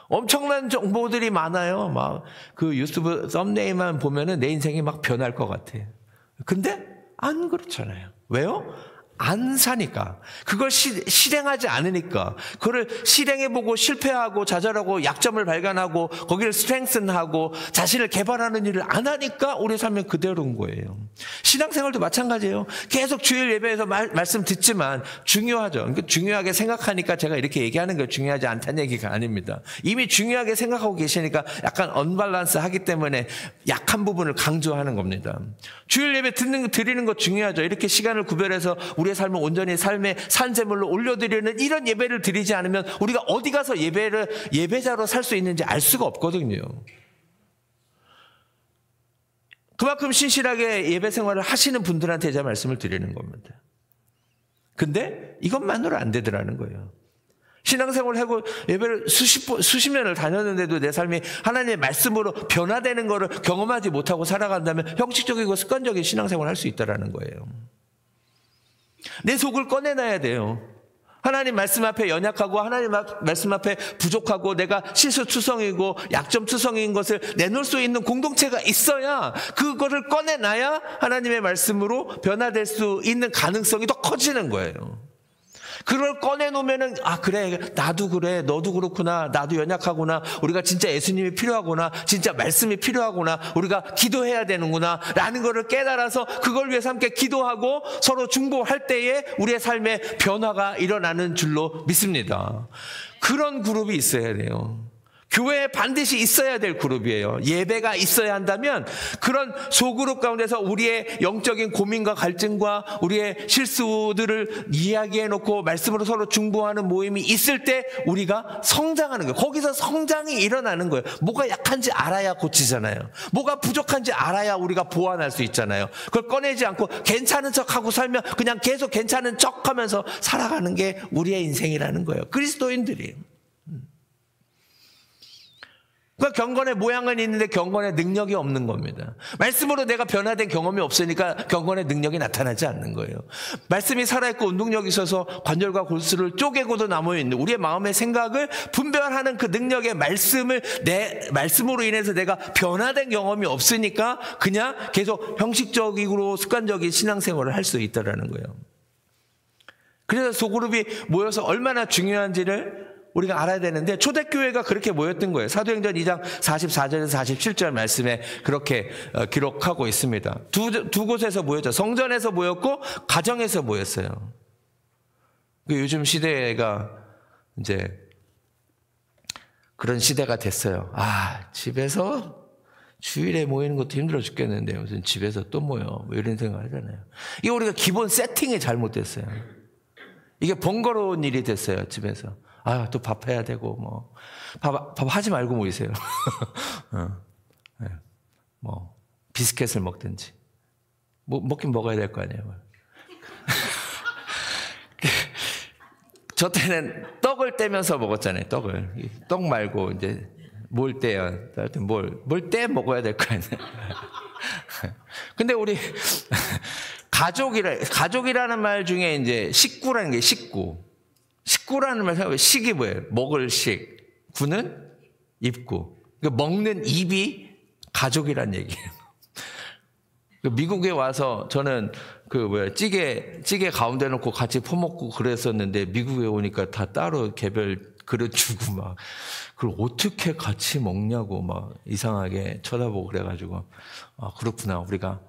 엄청난 정보들이 많아요. 막 그 유튜브 썸네일만 보면은 내 인생이 막 변할 것 같아. 근데 안 그렇잖아요. 왜요? 안 사니까. 그걸 실행하지 않으니까. 그걸 실행해보고 실패하고 좌절하고 약점을 발견하고 거기를 스트렝슨하고 자신을 개발하는 일을 안 하니까 우리 삶은 그대로인 거예요. 신앙생활도 마찬가지예요. 계속 주일 예배에서 말씀 듣지만 중요하죠. 그러니까 중요하게 생각하니까 제가 이렇게 얘기하는 거 중요하지 않다는 얘기가 아닙니다. 이미 중요하게 생각하고 계시니까 약간 언밸런스 하기 때문에 약한 부분을 강조하는 겁니다. 주일 예배 드리는 거 중요하죠. 이렇게 시간을 구별해서 우리의 삶을 온전히 삶의 산제물로 올려드리는 이런 예배를 드리지 않으면 우리가 어디 가서 예배자로 살 수 있는지 알 수가 없거든요. 그만큼 신실하게 예배 생활을 하시는 분들한테 제가 말씀을 드리는 겁니다. 근데 이것만으로 안 되더라는 거예요. 신앙생활을 하고 예배를 수십 년을 다녔는데도 내 삶이 하나님의 말씀으로 변화되는 것을 경험하지 못하고 살아간다면 형식적이고 습관적인 신앙생활을 할 수 있다는 거예요. 내 속을 꺼내놔야 돼요. 하나님 말씀 앞에 연약하고 하나님 말씀 앞에 부족하고 내가 실수투성이고 약점투성인 것을 내놓을 수 있는 공동체가 있어야, 그거를 꺼내놔야 하나님의 말씀으로 변화될 수 있는 가능성이 더 커지는 거예요. 그걸 꺼내놓으면은, 아, 그래, 나도 그래, 너도 그렇구나, 나도 연약하구나, 우리가 진짜 예수님이 필요하구나, 진짜 말씀이 필요하구나, 우리가 기도해야 되는구나 라는 것을 깨달아서 그걸 위해서 함께 기도하고 서로 중보할 때에 우리의 삶에 변화가 일어나는 줄로 믿습니다. 그런 그룹이 있어야 돼요. 교회에 반드시 있어야 될 그룹이에요. 예배가 있어야 한다면 그런 소그룹 가운데서 우리의 영적인 고민과 갈증과 우리의 실수들을 이야기해놓고 말씀으로 서로 중보하는 모임이 있을 때 우리가 성장하는 거예요. 거기서 성장이 일어나는 거예요. 뭐가 약한지 알아야 고치잖아요. 뭐가 부족한지 알아야 우리가 보완할 수 있잖아요. 그걸 꺼내지 않고 괜찮은 척하고 살면 그냥 계속 괜찮은 척하면서 살아가는 게 우리의 인생이라는 거예요. 그리스도인들이. 그러니까 경건의 모양은 있는데 경건의 능력이 없는 겁니다. 말씀으로 내가 변화된 경험이 없으니까 경건의 능력이 나타나지 않는 거예요. 말씀이 살아있고 운동력이 있어서 관절과 골수를 쪼개고도 남아있는 우리의 마음의 생각을 분별하는 그 능력의 말씀을, 내 말씀으로 인해서 내가 변화된 경험이 없으니까 그냥 계속 형식적이고 습관적인 신앙생활을 할 수 있다는 거예요. 그래서 소그룹이 모여서 얼마나 중요한지를 우리가 알아야 되는데, 초대교회가 그렇게 모였던 거예요. 사도행전 2장 44절에서 47절 말씀에 그렇게 기록하고 있습니다. 두 곳에서 모였죠. 성전에서 모였고 가정에서 모였어요. 요즘 시대가 이제 그런 시대가 됐어요. 아, 집에서 주일에 모이는 것도 힘들어 죽겠는데 무슨 집에서 또 모여, 뭐 이런 생각을 하잖아요. 이게 우리가 기본 세팅이 잘못됐어요. 이게 번거로운 일이 됐어요. 집에서. 아, 또 밥 해야 되고, 뭐. 밥 하지 말고 모이세요. 네. 뭐, 비스켓을 먹든지. 뭐, 먹긴 먹어야 될 거 아니에요. 저 때는 떡을 떼면서 먹었잖아요, 떡을. 떡 말고, 이제, 뭘 떼요? 뭘 떼 먹어야 될 거 아니에요. 근데 우리, 가족이라는 말 중에 이제 식구라는 게 식구라는 말 생각해보면 식이 뭐예요? 먹을 식. 구는 입구. 그러니까 먹는 입이 가족이란 얘기예요. 미국에 와서 저는 찌개 가운데 놓고 같이 퍼먹고 그랬었는데, 미국에 오니까 다 따로 개별 그릇 주고 막, 그걸 어떻게 같이 먹냐고 막 이상하게 쳐다보고 그래가지고, 아, 그렇구나. 우리가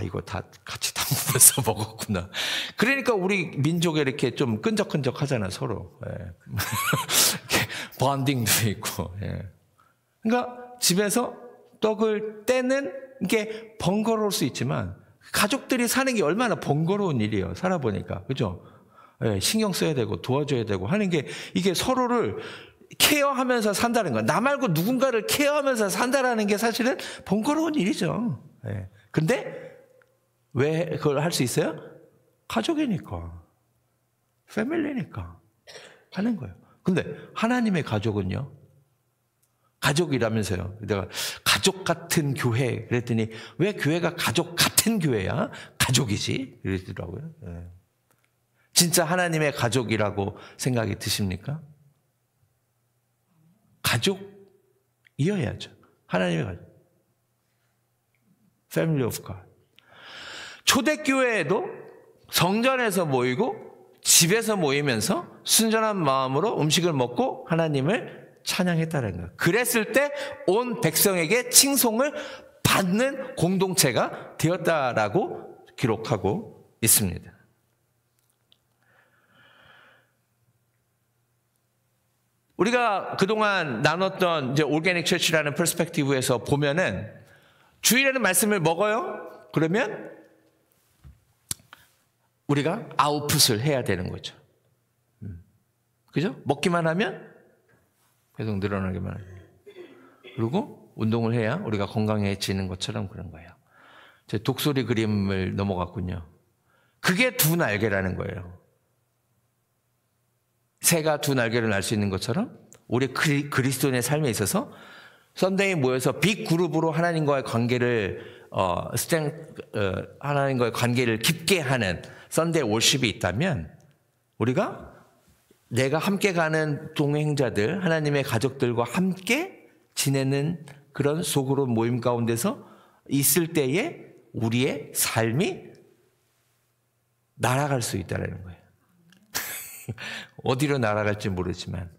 이거 다 같이 담그면서 먹었구나. 그러니까 우리 민족에 이렇게 좀 끈적끈적 하잖아, 서로. 예. 본딩도 있고. 예. 그러니까 집에서 떡을 떼는 게 번거로울 수 있지만, 가족들이 사는 게 얼마나 번거로운 일이에요. 살아보니까. 그죠? 예, 신경 써야 되고 도와줘야 되고 하는 게, 이게 서로를 케어하면서 산다는 거야. 나 말고 누군가를 케어하면서 산다라는 게 사실은 번거로운 일이죠. 예. 근데 왜 그걸 할 수 있어요? 가족이니까, 패밀리니까 하는 거예요. 근데 하나님의 가족은요? 가족이라면서요. 내가 가족 같은 교회 그랬더니, 왜 교회가 가족 같은 교회야? 가족이지 이러더라고요. 네. 진짜 하나님의 가족이라고 생각이 드십니까? 가족이어야죠. 하나님의 가족. Family of God. 초대교회에도 성전에서 모이고 집에서 모이면서 순전한 마음으로 음식을 먹고 하나님을 찬양했다는 거예요. 그랬을 때 온 백성에게 칭송을 받는 공동체가 되었다라고 기록하고 있습니다. 우리가 그동안 나눴던 이제 오르게닉 처치라는 퍼스펙티브에서 보면은, 주일에는 말씀을 먹어요? 그러면 우리가 아웃풋을 해야 되는 거죠. 그죠? 먹기만 하면 계속 늘어나기만 해요. 그리고 운동을 해야 우리가 건강해지는 것처럼 그런 거예요. 제 독수리 그림을 넘어갔군요. 그게 두 날개라는 거예요. 새가 두 날개를 날 수 있는 것처럼 우리 그리스도인의 삶에 있어서 썬데이 모여서 빅 그룹으로 하나님과의 관계를 하나님과의 관계를 깊게 하는 썬데이 월십이 있다면 우리가 내가 함께 가는 동행자들, 하나님의 가족들과 함께 지내는 그런 소그룹 모임 가운데서 있을 때에 우리의 삶이 날아갈 수 있다는 거예요. 어디로 날아갈지 모르지만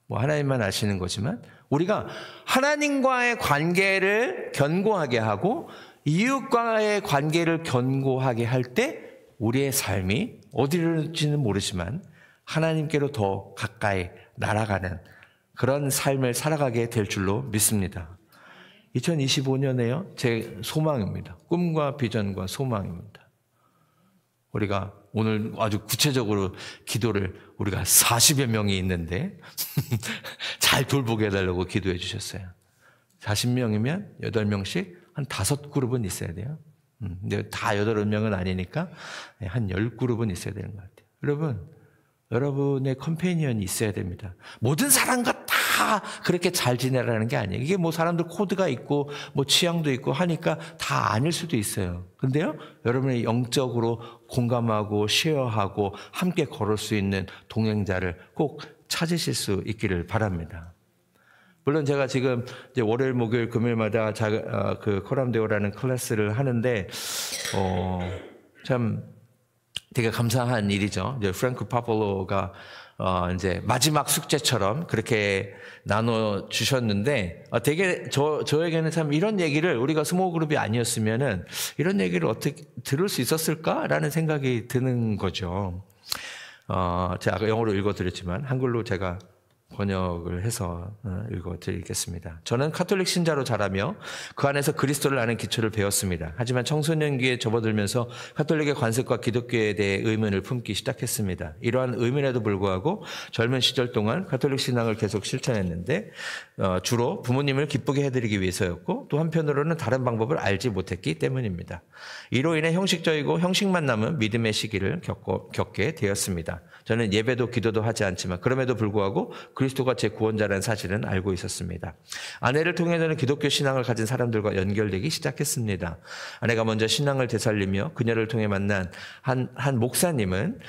뭐 하나님만 아시는 거지만 우리가 하나님과의 관계를 견고하게 하고 이웃과의 관계를 견고하게 할 때 우리의 삶이 어디로지는 모르지만 하나님께로 더 가까이 날아가는 그런 삶을 살아가게 될 줄로 믿습니다. 2025년에요. 제 소망입니다. 꿈과 비전과 소망입니다. 우리가 오늘 아주 구체적으로 기도를 우리가 40여 명이 있는데 잘 돌보게 해달라고 기도해 주셨어요. 40명이면 8명씩 한 5그룹은 있어야 돼요. 근데 다 8명은 아니니까 한 10그룹은 있어야 되는 것 같아요. 여러분의 컴패니언이 있어야 됩니다. 모든 사람과 다 그렇게 잘 지내라는 게 아니에요. 이게 뭐 사람들 코드가 있고 뭐 취향도 있고 하니까 다 아닐 수도 있어요. 근데요, 여러분이 영적으로 공감하고 쉐어하고 함께 걸을 수 있는 동행자를 꼭 찾으실 수 있기를 바랍니다. 물론 제가 지금 이제 월요일, 목요일, 금요일마다 그 코람데오라는 클래스를 하는데 참 되게 감사한 일이죠. 이제 프랭크 파볼로가 이제 마지막 숙제처럼 그렇게 나눠 주셨는데 되게 저에게는 참 이런 얘기를 우리가 스몰 그룹이 아니었으면은 이런 얘기를 어떻게 들을 수 있었을까라는 생각이 드는 거죠. 제가 아까 영어로 읽어드렸지만 한글로 제가 번역을 해서 읽어드리겠습니다. 저는 카톨릭 신자로 자라며 그 안에서 그리스도를 아는 기초를 배웠습니다. 하지만 청소년기에 접어들면서 카톨릭의 관습과 기독교에 대해 의문을 품기 시작했습니다. 이러한 의문에도 불구하고 젊은 시절 동안 카톨릭 신앙을 계속 실천했는데 주로 부모님을 기쁘게 해드리기 위해서였고 또 한편으로는 다른 방법을 알지 못했기 때문입니다. 이로 인해 형식적이고 형식만 남은 믿음의 시기를 겪게 되었습니다. 저는 예배도 기도도 하지 않지만 그럼에도 불구하고 그리스도가 제 구원자라는 사실은 알고 있었습니다. 아내를 통해 저는 기독교 신앙을 가진 사람들과 연결되기 시작했습니다. 아내가 먼저 신앙을 되살리며 그녀를 통해 만난 한 목사님은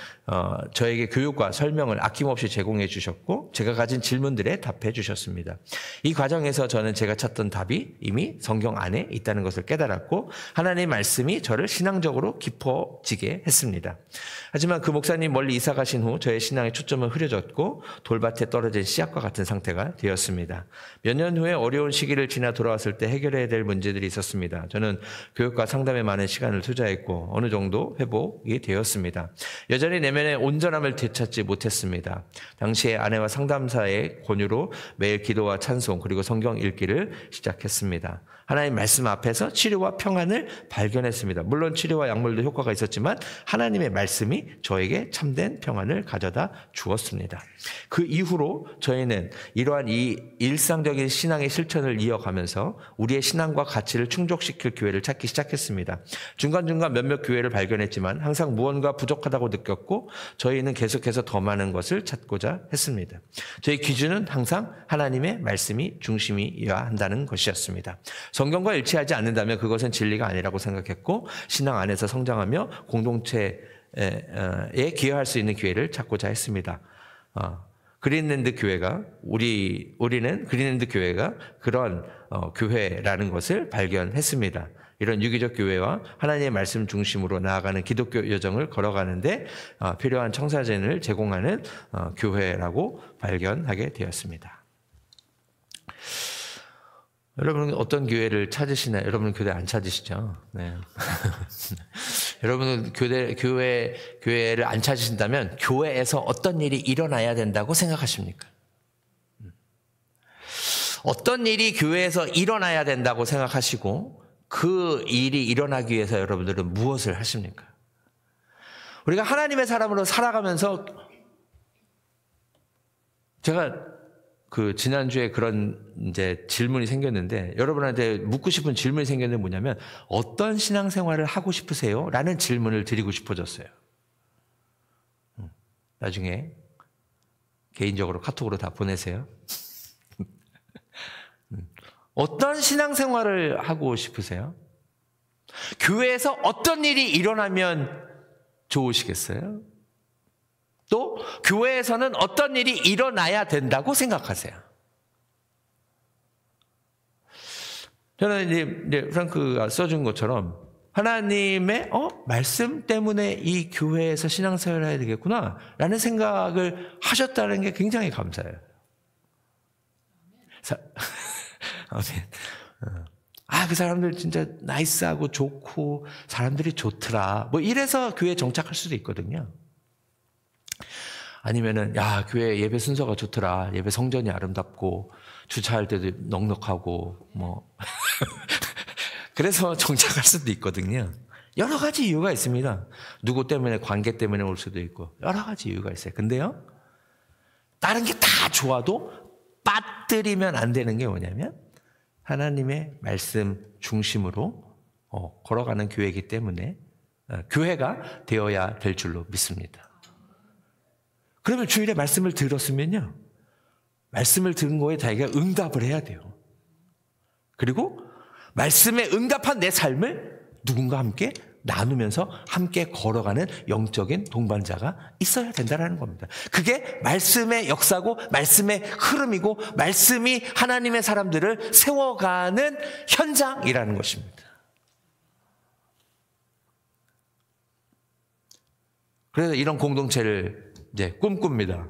저에게 교육과 설명을 아낌없이 제공해 주셨고 제가 가진 질문들에 답해 주셨습니다. 이 과정에서 저는 제가 찾던 답이 이미 성경 안에 있다는 것을 깨달았고 하나님의 말씀이 저를 신앙적으로 깊어지게 했습니다. 하지만 그 목사님 멀리 이사 가신 후 저의 신앙의 초점은 흐려졌고 돌밭에 떨어진 씨앗과 같은 상태가 되었습니다. 몇 년 후에 어려운 시기를 지나 돌아왔을 때 해결해야 될 문제들이 있었습니다. 저는 교육과 상담에 많은 시간을 투자했고 어느 정도 회복이 되었습니다. 여전히 내면의 온전함을 되찾지 못했습니다. 당시에 아내와 상담사의 권유로 매일 기도와 찬송 그리고 성경 읽기를 시작했습니다. 하나님 말씀 앞에서 치료와 평안을 발견했습니다. 물론 치료와 약물도 효과가 있었지만 하나님의 말씀이 저에게 참된 평안을 가져다 주었습니다. 그 이후로 저희는 이러한 이 일상적인 신앙의 실천을 이어가면서 우리의 신앙과 가치를 충족시킬 교회를 찾기 시작했습니다. 중간중간 몇몇 교회를 발견했지만 항상 무언가 부족하다고 느꼈고 저희는 계속해서 더 많은 것을 찾고자 했습니다. 저희 기준은 항상 하나님의 말씀이 중심이어야 한다는 것이었습니다. 성경과 일치하지 않는다면 그것은 진리가 아니라고 생각했고 신앙 안에서 성장하며 공동체에 기여할 수 있는 기회를 찾고자 했습니다. 그린랜드 교회가 우리는 그린랜드 교회가 그런 교회라는 것을 발견했습니다. 이런 유기적 교회와 하나님의 말씀 중심으로 나아가는 기독교 여정을 걸어가는데 필요한 청사진을 제공하는 교회라고 발견하게 되었습니다. 여러분은 어떤 교회를 찾으시나요? 여러분은 교회 안 찾으시죠? 네. 여러분은 교회를 안 찾으신다면 교회에서 어떤 일이 일어나야 된다고 생각하십니까? 어떤 일이 교회에서 일어나야 된다고 생각하시고 그 일이 일어나기 위해서 여러분들은 무엇을 하십니까? 우리가 하나님의 사람으로 살아가면서 제가 지난주에 그런 이제 질문이 생겼는데 여러분한테 묻고 싶은 질문이 생겼는데 뭐냐면 어떤 신앙생활을 하고 싶으세요? 라는 질문을 드리고 싶어졌어요. 나중에 개인적으로 카톡으로 다 보내세요. 어떤 신앙생활을 하고 싶으세요? 교회에서 어떤 일이 일어나면 좋으시겠어요? 또 교회에서는 어떤 일이 일어나야 된다고 생각하세요? 저는 이제 프랑크가 써준 것처럼 하나님의 말씀 때문에 이 교회에서 신앙생활을 해야 되겠구나 라는 생각을 하셨다는 게 굉장히 감사해요. 아멘. 그 사람들 진짜 나이스하고 좋고 사람들이 좋더라. 뭐 이래서 교회에 정착할 수도 있거든요. 아니면은 교회 예배 순서가 좋더라. 예배 성전이 아름답고 주차할 때도 넉넉하고 뭐 그래서 정착할 수도 있거든요. 여러 가지 이유가 있습니다. 누구 때문에, 관계 때문에 올 수도 있고 여러 가지 이유가 있어요. 근데요, 다른 게 다 좋아도 빠뜨리면 안 되는 게 뭐냐면 하나님의 말씀 중심으로 걸어가는 교회이기 때문에 교회가 되어야 될 줄로 믿습니다. 그러면 주일에 말씀을 들었으면요, 말씀을 들은 거에 자기가 응답을 해야 돼요. 그리고 말씀에 응답한 내 삶을 누군가 함께 나누면서 함께 걸어가는 영적인 동반자가 있어야 된다는 겁니다. 그게 말씀의 역사고 말씀의 흐름이고 말씀이 하나님의 사람들을 세워가는 현장이라는 것입니다. 그래서 이런 공동체를 이제 꿈꿉니다.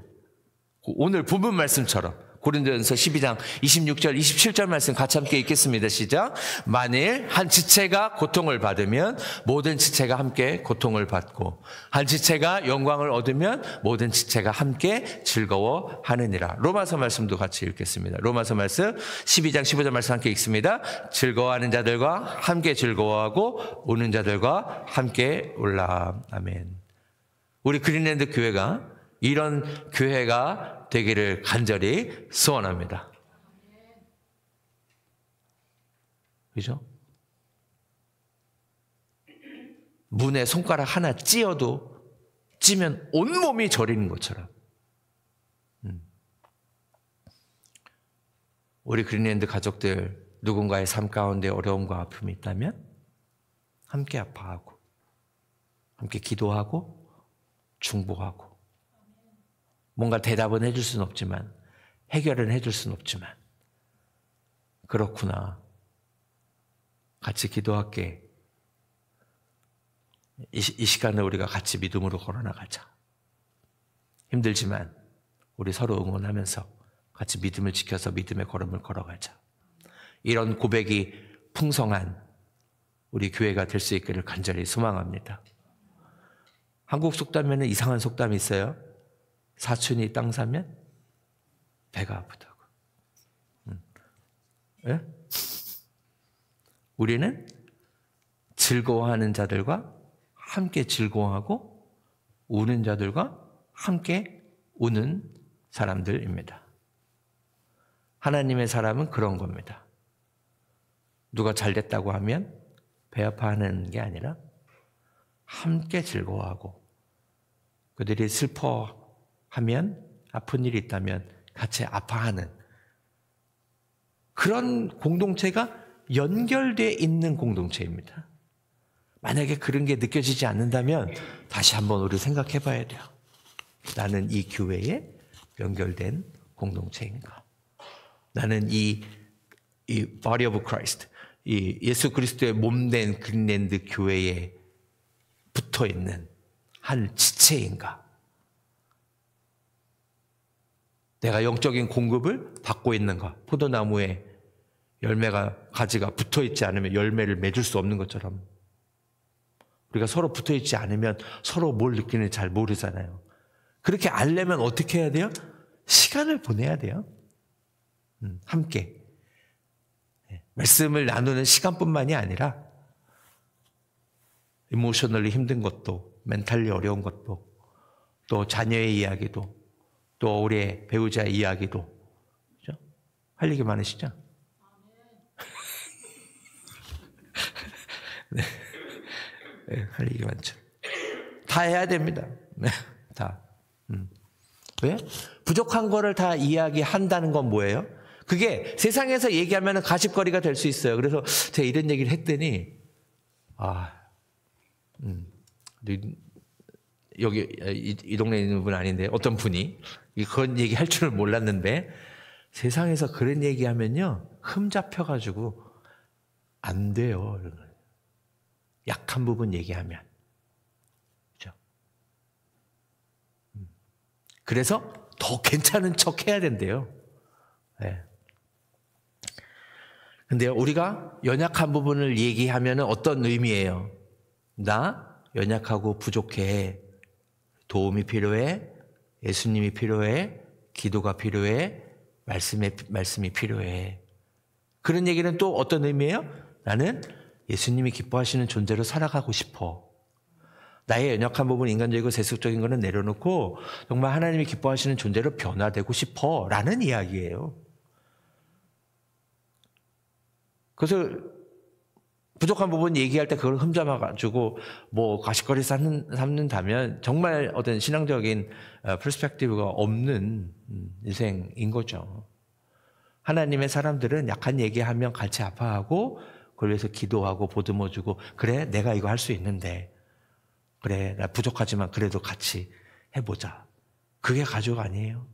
오늘 본문 말씀처럼 고린도전서 12장 26절 27절 말씀 같이 함께 읽겠습니다. 시작. 만일 한 지체가 고통을 받으면 모든 지체가 함께 고통을 받고 한 지체가 영광을 얻으면 모든 지체가 함께 즐거워하느니라. 로마서 말씀도 같이 읽겠습니다. 로마서 말씀 12장 15절 말씀 함께 읽습니다. 즐거워하는 자들과 함께 즐거워하고 우는 자들과 함께 울라. 아멘. 우리 그린랜드 교회가 이런 교회가 되기를 간절히 소원합니다. 그죠? 문에 손가락 하나 찌면 온몸이 저리는 것처럼 우리 그린랜드 가족들 누군가의 삶 가운데 어려움과 아픔이 있다면 함께 아파하고 함께 기도하고 중보하고 뭔가 대답은 해줄 수는 없지만 해결은 해줄 수는 없지만 그렇구나. 같이 기도할게. 이 시간을 우리가 같이 믿음으로 걸어나가자. 힘들지만 우리 서로 응원하면서 같이 믿음을 지켜서 믿음의 걸음을 걸어가자. 이런 고백이 풍성한 우리 교회가 될 수 있기를 간절히 소망합니다. 한국 속담에는 이상한 속담이 있어요. 사촌이 땅 사면 배가 아프다고. 예? 우리는 즐거워하는 자들과 함께 즐거워하고 우는 자들과 함께 우는 사람들입니다. 하나님의 사람은 그런 겁니다. 누가 잘 됐다고 하면 배 아파하는 게 아니라 함께 즐거워하고 그들이 슬퍼하면 아픈 일이 있다면 같이 아파하는 그런 공동체가 연결되어 있는 공동체입니다. 만약에 그런 게 느껴지지 않는다면 다시 한번 우리 생각해 봐야 돼요. 나는 이 교회에 연결된 공동체인가? 나는 이 Body of Christ, 이 예수 그리스도의 몸된 그린랜드 교회에 붙어 있는 한 지체인가? 내가 영적인 공급을 받고 있는가? 포도나무에 가지가 붙어 있지 않으면 열매를 맺을 수 없는 것처럼 우리가 서로 붙어 있지 않으면 서로 뭘 느끼는지 잘 모르잖아요. 그렇게 알려면 어떻게 해야 돼요? 시간을 보내야 돼요. 함께. 말씀을 나누는 시간뿐만이 아니라 이모셔널리 힘든 것도, 멘탈리 어려운 것도, 또 자녀의 이야기도, 또 우리의 배우자의 이야기도, 그죠? 할 얘기 많으시죠? 네. 네, 할 얘기 많죠. 다 해야 됩니다. 네, 다. 왜? 부족한 거를 다 이야기한다는 건 뭐예요? 그게 세상에서 얘기하면 가십거리가 될 수 있어요. 그래서 제가 이런 얘기를 했더니 여기 이 동네에 있는 분 아닌데 어떤 분이 그런 얘기 할 줄을 몰랐는데 세상에서 그런 얘기하면요 흠잡혀가지고 안 돼요. 약한 부분 얘기하면. 그렇죠? 그래서 더 괜찮은 척 해야 된대요. 네. 근데 우리가 연약한 부분을 얘기하면 어떤 의미예요? 나 연약하고 부족해. 도움이 필요해. 예수님이 필요해. 기도가 필요해. 말씀이 필요해. 그런 얘기는 또 어떤 의미예요? 나는 예수님이 기뻐하시는 존재로 살아가고 싶어. 나의 연약한 부분, 인간적이고 세속적인 거는 내려놓고 정말 하나님이 기뻐하시는 존재로 변화되고 싶어 라는 이야기예요. 그래서 부족한 부분 얘기할 때 그걸 흠잡아가지고 뭐 가십거리 삼는다면 정말 어떤 신앙적인 퍼스펙티브가 없는 인생인 거죠. 하나님의 사람들은 약한 얘기하면 같이 아파하고 그걸 위해서 기도하고 보듬어주고 그래 내가 이거 할 수 있는데 그래 나 부족하지만 그래도 같이 해보자. 그게 가족 아니에요.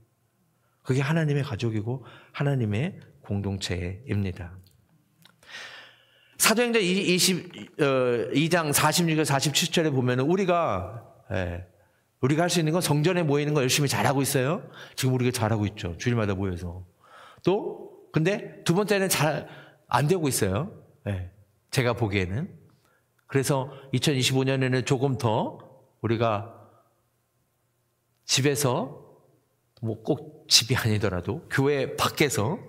그게 하나님의 가족이고 하나님의 공동체입니다. 사도행전 22장 46절 47절에 보면 우리가 할 수 있는 건 성전에 모이는 거 열심히 잘하고 있어요. 지금 우리가 잘하고 있죠. 주일마다 모여서. 또 근데 두 번째는 잘 안 되고 있어요. 제가 보기에는. 그래서 2025년에는 조금 더 우리가 집에서 뭐 꼭 집이 아니더라도 교회 밖에서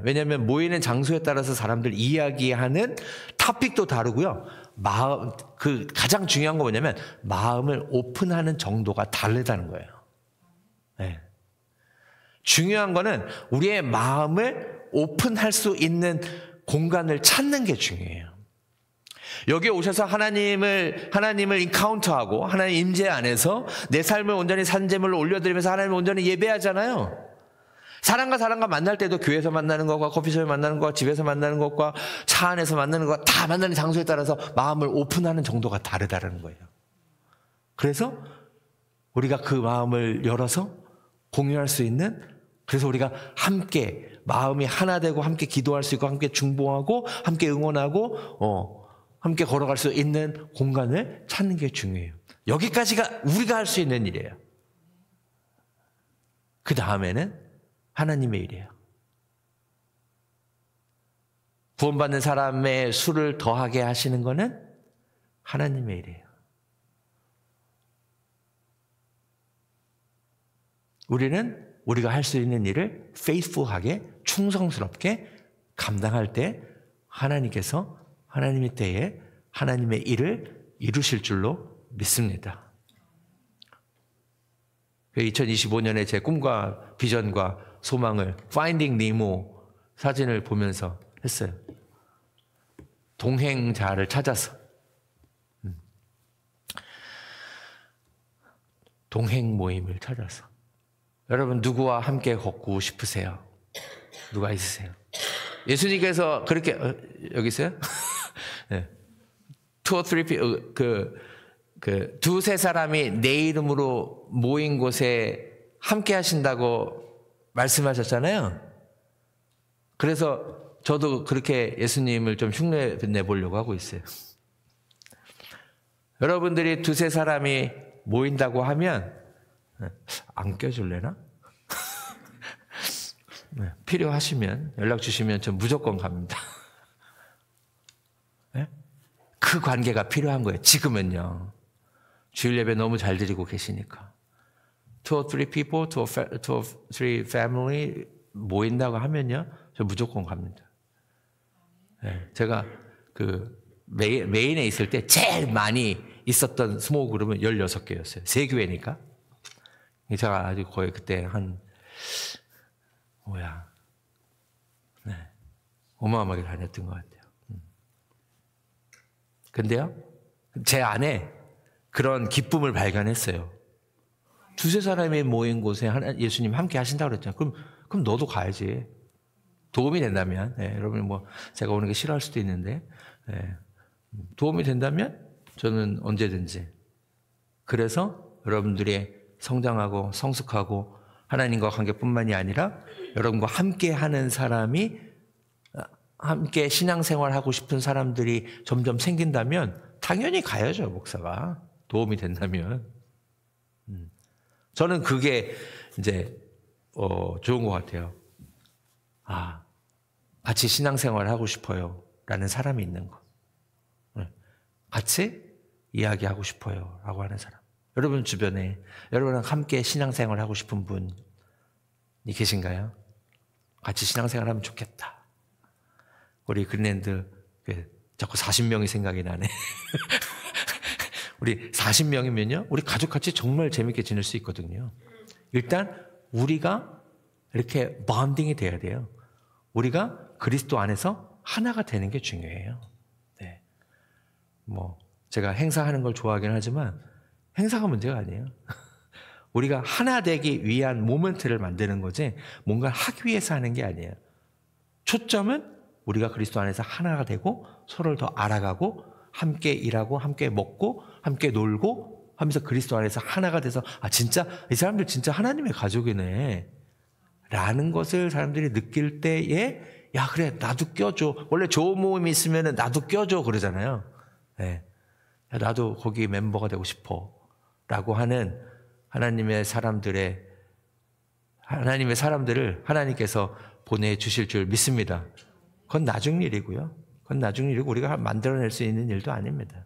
왜냐하면 모이는 장소에 따라서 사람들 이야기하는 토픽도 다르고요. 마음 그 가장 중요한 거 뭐냐면 마음을 오픈하는 정도가 다르다는 거예요. 중요한 거는 우리의 마음을 오픈할 수 있는 공간을 찾는 게 중요해요. 여기에 오셔서 하나님을 인카운터하고 하나님 임재 안에서 내 삶을 온전히 산제물로 올려드리면서 하나님을 온전히 예배하잖아요. 사람과 만날 때도 교회에서 만나는 것과 커피숍에 만나는 것과 집에서 만나는 것과 차 안에서 만나는 것 다 만나는 장소에 따라서 마음을 오픈하는 정도가 다르다는 거예요. 그래서 우리가 그 마음을 열어서 공유할 수 있는 그래서 우리가 함께 마음이 하나 되고 함께 기도할 수 있고 함께 중보하고 함께 응원하고 함께 걸어갈 수 있는 공간을 찾는 게 중요해요. 여기까지가 우리가 할 수 있는 일이에요. 그 다음에는 하나님의 일이에요. 구원받는 사람의 수를 더하게 하시는 것은 하나님의 일이에요. 우리는 우리가 할 수 있는 일을 faithful하게 충성스럽게 감당할 때 하나님께서 하나님의 때에 하나님의 일을 이루실 줄로 믿습니다. 2025년에 제 꿈과 비전과 소망을 Finding Nemo 사진을 보면서 했어요. 동행자를 찾아서 동행 모임을 찾아서 여러분 누구와 함께 걷고 싶으세요? 누가 있으세요? 예수님께서 그렇게 여기 있어요? 네. Two or three people 두세 사람이 내 이름으로 모인 곳에 함께 하신다고 말씀하셨잖아요. 그래서 저도 그렇게 예수님을 좀 흉내 내보려고 하고 있어요. 여러분들이 두세 사람이 모인다고 하면 안 껴줄래나? 네, 필요하시면 연락 주시면 전 무조건 갑니다. 네? 그 관계가 필요한 거예요. 지금은요. 주일 예배 너무 잘 드리고 계시니까. Two or three people, two or three family 모인다고 하면요. 저 무조건 갑니다. 네, 제가 그 메인에 있을 때 제일 많이 있었던 스몰 그룹은 16개였어요. 세 교회니까. 제가 아주 거의 그때 네, 어마어마하게 다녔던 것 같아요. 근데요, 제 안에 그런 기쁨을 발견했어요. 두세 사람이 모인 곳에 예수님 함께 하신다고 그랬잖아요. 그럼 너도 가야지. 도움이 된다면. 예, 여러분 뭐 제가 오는 게 싫어할 수도 있는데 예, 도움이 된다면 저는 언제든지. 그래서 여러분들이 성장하고 성숙하고 하나님과 관계뿐만이 아니라 여러분과 함께 하는 사람이 함께 신앙생활하고 싶은 사람들이 점점 생긴다면 당연히 가야죠, 목사가. 도움이 된다면. 저는 그게 이제 좋은 것 같아요. 아, 같이 신앙생활을 하고 싶어요 라는 사람이 있는 거. 같이 이야기하고 싶어요 라고 하는 사람. 여러분 주변에 여러분랑 함께 신앙생활을 하고 싶은 분이 계신가요? 같이 신앙생활 하면 좋겠다. 우리 그린랜드 자꾸 40명이 생각이 나네. 우리 40명이면요 우리 가족같이 정말 재밌게 지낼 수 있거든요. 일단 우리가 이렇게 본딩이 돼야 돼요. 우리가 그리스도 안에서 하나가 되는 게 중요해요. 네. 뭐 제가 행사하는 걸 좋아하긴 하지만 행사가 문제가 아니에요. 우리가 하나 되기 위한 모멘트를 만드는 거지 뭔가 하기 위해서 하는 게 아니에요. 초점은 우리가 그리스도 안에서 하나가 되고 서로를 더 알아가고 함께 일하고 함께 먹고 함께 놀고 하면서 그리스도 안에서 하나가 돼서 아 진짜 이 사람들 진짜 하나님의 가족이네 라는 것을 사람들이 느낄 때에 야 그래 나도 껴줘. 원래 좋은 모임이 있으면 나도 껴줘 그러잖아요. 네. 야, 나도 거기 멤버가 되고 싶어 라고 하는 하나님의 사람들을 하나님께서 보내주실 줄 믿습니다. 그건 나중 일이고요. 그건 나중 일이고 우리가 만들어낼 수 있는 일도 아닙니다.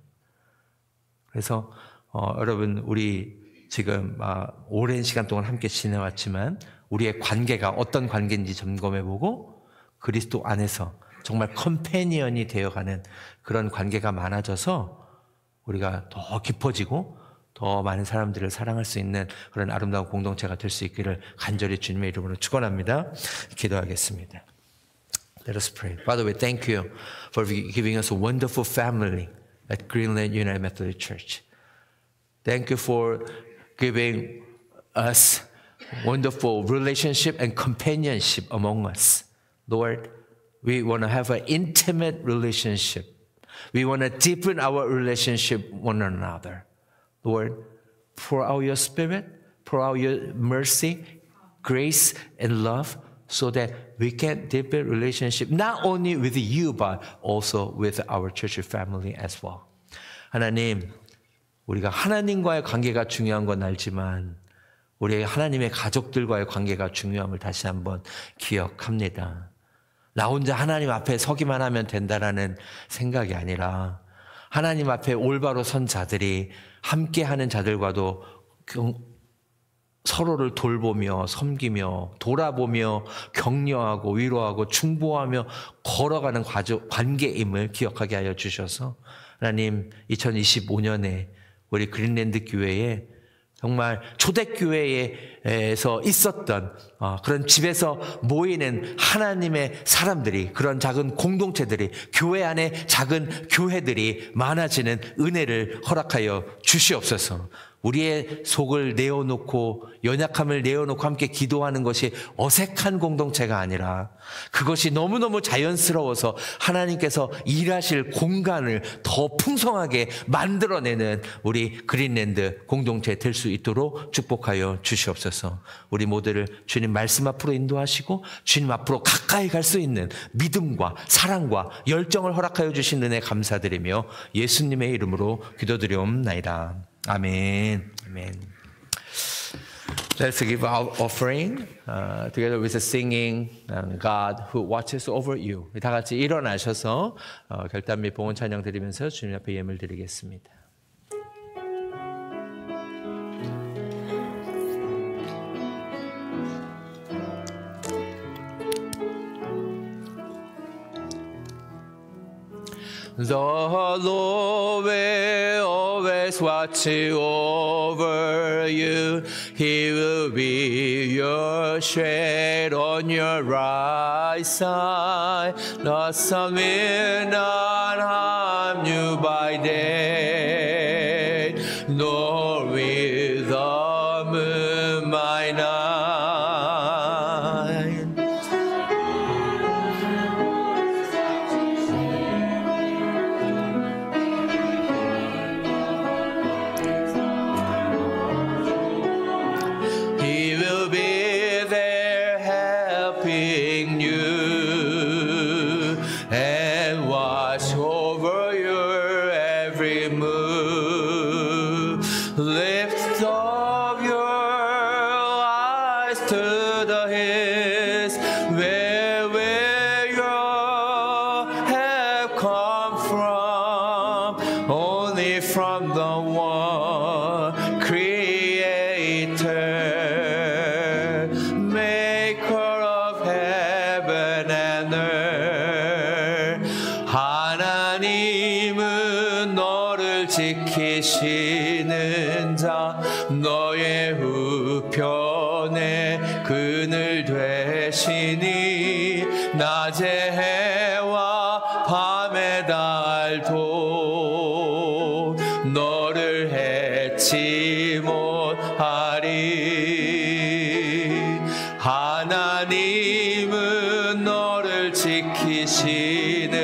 그래서 여러분 우리 지금 오랜 시간 동안 함께 지내왔지만 우리의 관계가 어떤 관계인지 점검해보고 그리스도 안에서 정말 컴패니언이 되어가는 그런 관계가 많아져서 우리가 더 깊어지고 더 많은 사람들을 사랑할 수 있는 그런 아름다운 공동체가 될 수 있기를 간절히 주님의 이름으로 축원합니다. 기도하겠습니다. Let us pray. Father, we thank you for giving us a wonderful family at Greenland United Methodist Church. Thank you for giving us wonderful relationship and companionship among us. Lord, we want to have an intimate relationship. We want to deepen our relationship with one another. Lord, pour out your spirit, pour out your mercy, grace, and love so that we can deepen relationship not only with you but also with our church family as well. 하나님, 우리가 하나님과의 관계가 중요한 건 알지만 우리 하나님의 가족들과의 관계가 중요함을 다시 한번 기억합니다. 나 혼자 하나님 앞에 서기만 하면 된다라는 생각이 아니라 하나님 앞에 올바로 선 자들이 함께하는 자들과도 서로를 돌보며 섬기며 돌아보며 격려하고 위로하고 중보하며 걸어가는 관계임을 기억하게 하여 주셔서 하나님 2025년에 우리 그린랜드 교회에 정말 초대교회에서 있었던 그런 집에서 모이는 하나님의 사람들이 그런 작은 공동체들이 교회 안에 작은 교회들이 많아지는 은혜를 허락하여 주시옵소서. 우리의 속을 내어놓고 연약함을 내어놓고 함께 기도하는 것이 어색한 공동체가 아니라 그것이 너무너무 자연스러워서 하나님께서 일하실 공간을 더 풍성하게 만들어내는 우리 그린랜드 공동체 될 수 있도록 축복하여 주시옵소서. 우리 모두를 주님 말씀 앞으로 인도하시고 주님 앞으로 가까이 갈 수 있는 믿음과 사랑과 열정을 허락하여 주신 은혜 감사드리며 예수님의 이름으로 기도드리옵나이다. 아멘. 아멘. Let's give our offering together with the singing God who watches over you. 다 같이 일어나셔서 결단 및 봉헌 찬양 드리면서 주님 앞에 예물 드리겠습니다. The Lord will always watch over you. He will be your shade on your right side. The sun will not harm you by day, nor will the moon you and watch over your every move. Lift up your eyes to the hills, where your help come from? Only from the one Creator, Maker of heaven and earth. 하나님은 너를 지키시는 자, 너의 우편에 그늘 되시니, 낮의 해와 밤의 달도 너를 해치 못하리. 하나님은 너를 지키시는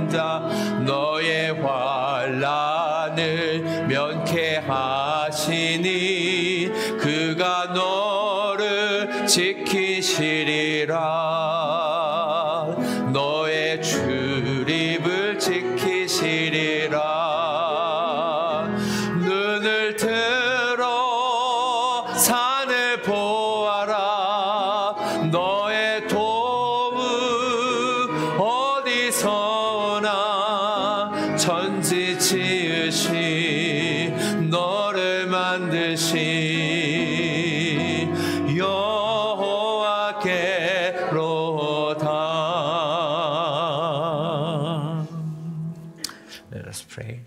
자, 너의 환난을 면케하시니, 그가 너를 지키시리라. 너의 출입을 지키시리라. 눈을 들어 산을 보아라. 너의 도움 어디서나, 천지 지으신 너를 만드신 여호와께로다. Let us pray.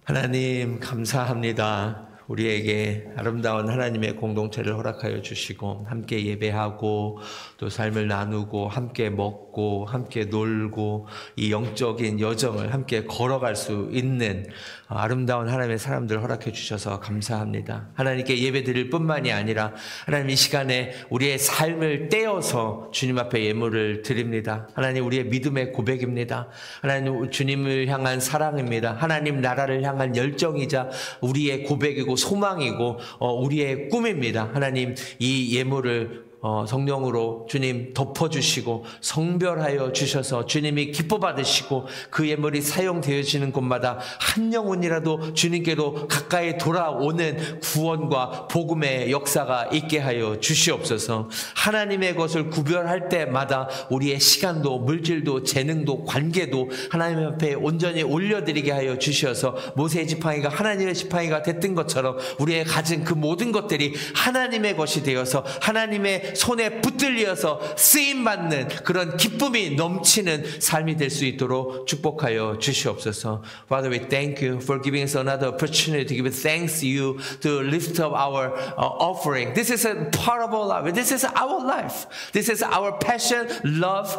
하나님 감사합니다. 우리에게 아름다운 하나님의 공동체를 허락하여 주시고, 함께 예배하고 또 삶을 나누고 함께 먹고 함께 놀고 이 영적인 여정을 함께 걸어갈 수 있는 아름다운 하나님의 사람들을 허락해 주셔서 감사합니다. 하나님께 예배 드릴 뿐만이 아니라 하나님 이 시간에 우리의 삶을 떼어서 주님 앞에 예물을 드립니다. 하나님 우리의 믿음의 고백입니다. 하나님 주님을 향한 사랑입니다. 하나님 나라를 향한 열정이자 우리의 고백이고 소망이고 우리의 꿈입니다. 하나님 이 예물을 성령으로 주님 덮어주시고 성별하여 주셔서 주님이 기뻐 받으시고 그 예물이 사용되어지는 곳마다 한 영혼이라도 주님께로 가까이 돌아오는 구원과 복음의 역사가 있게 하여 주시옵소서. 하나님의 것을 구별할 때마다 우리의 시간도 물질도 재능도 관계도 하나님 앞에 온전히 올려드리게 하여 주셔서 모세의 지팡이가 하나님의 지팡이가 됐던 것처럼 우리의 가진 그 모든 것들이 하나님의 것이 되어서 하나님의 손에 붙들려서 쓰임받는 그런 기쁨이 넘치는 삶이 될 수 있도록 축복하여 주시옵소서. Father, we thank you for giving us another opportunity to give thanks to you, to lift up our offering. This is a part of our life. This is our life. This is our passion, love,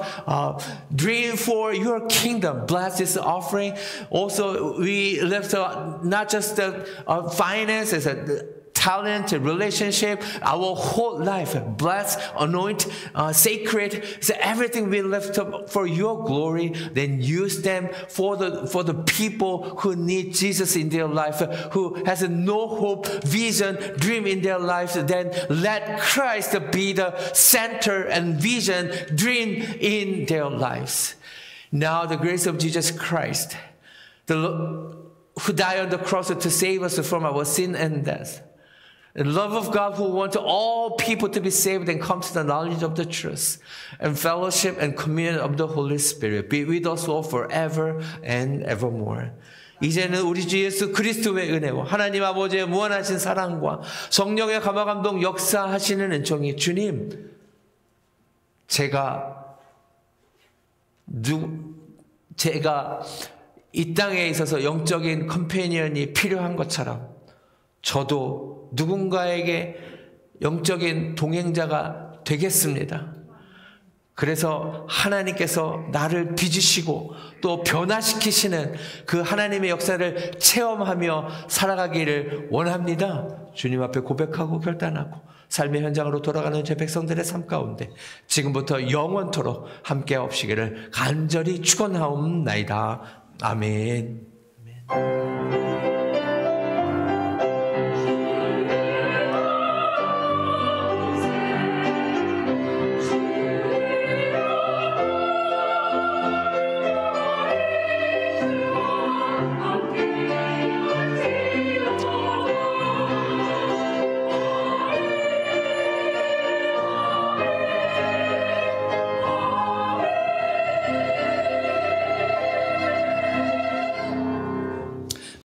dream for your kingdom. Bless this offering. Also, we lift up not just the finances, talent, relationship, our whole life. Bless, anoint, sacred. So everything we lift up for your glory, then use them for the people who need Jesus in their life, who has no hope, vision, dream in their lives. Then let Christ be the center and vision, dream in their lives. Now the grace of Jesus Christ, who died on the cross to save us from our sin and death. The love of God who wants all people to be saved and come to the knowledge of the truth, and fellowship and communion of the Holy Spirit be with us all forever and evermore. 이제는 우리 주 예수 그리스도의 은혜와 하나님 아버지의 무한하신 사랑과 성령의 감화감동 역사하시는 은총이 주님, 제가 이 땅에 있어서 영적인 컴패니언이 필요한 것처럼 저도 누군가에게 영적인 동행자가 되겠습니다. 그래서 하나님께서 나를 빚으시고 또 변화시키시는 그 하나님의 역사를 체험하며 살아가기를 원합니다. 주님 앞에 고백하고 결단하고 삶의 현장으로 돌아가는 제 백성들의 삶 가운데 지금부터 영원토록 함께 하옵시기를 간절히 축원하옵나이다. 아멘.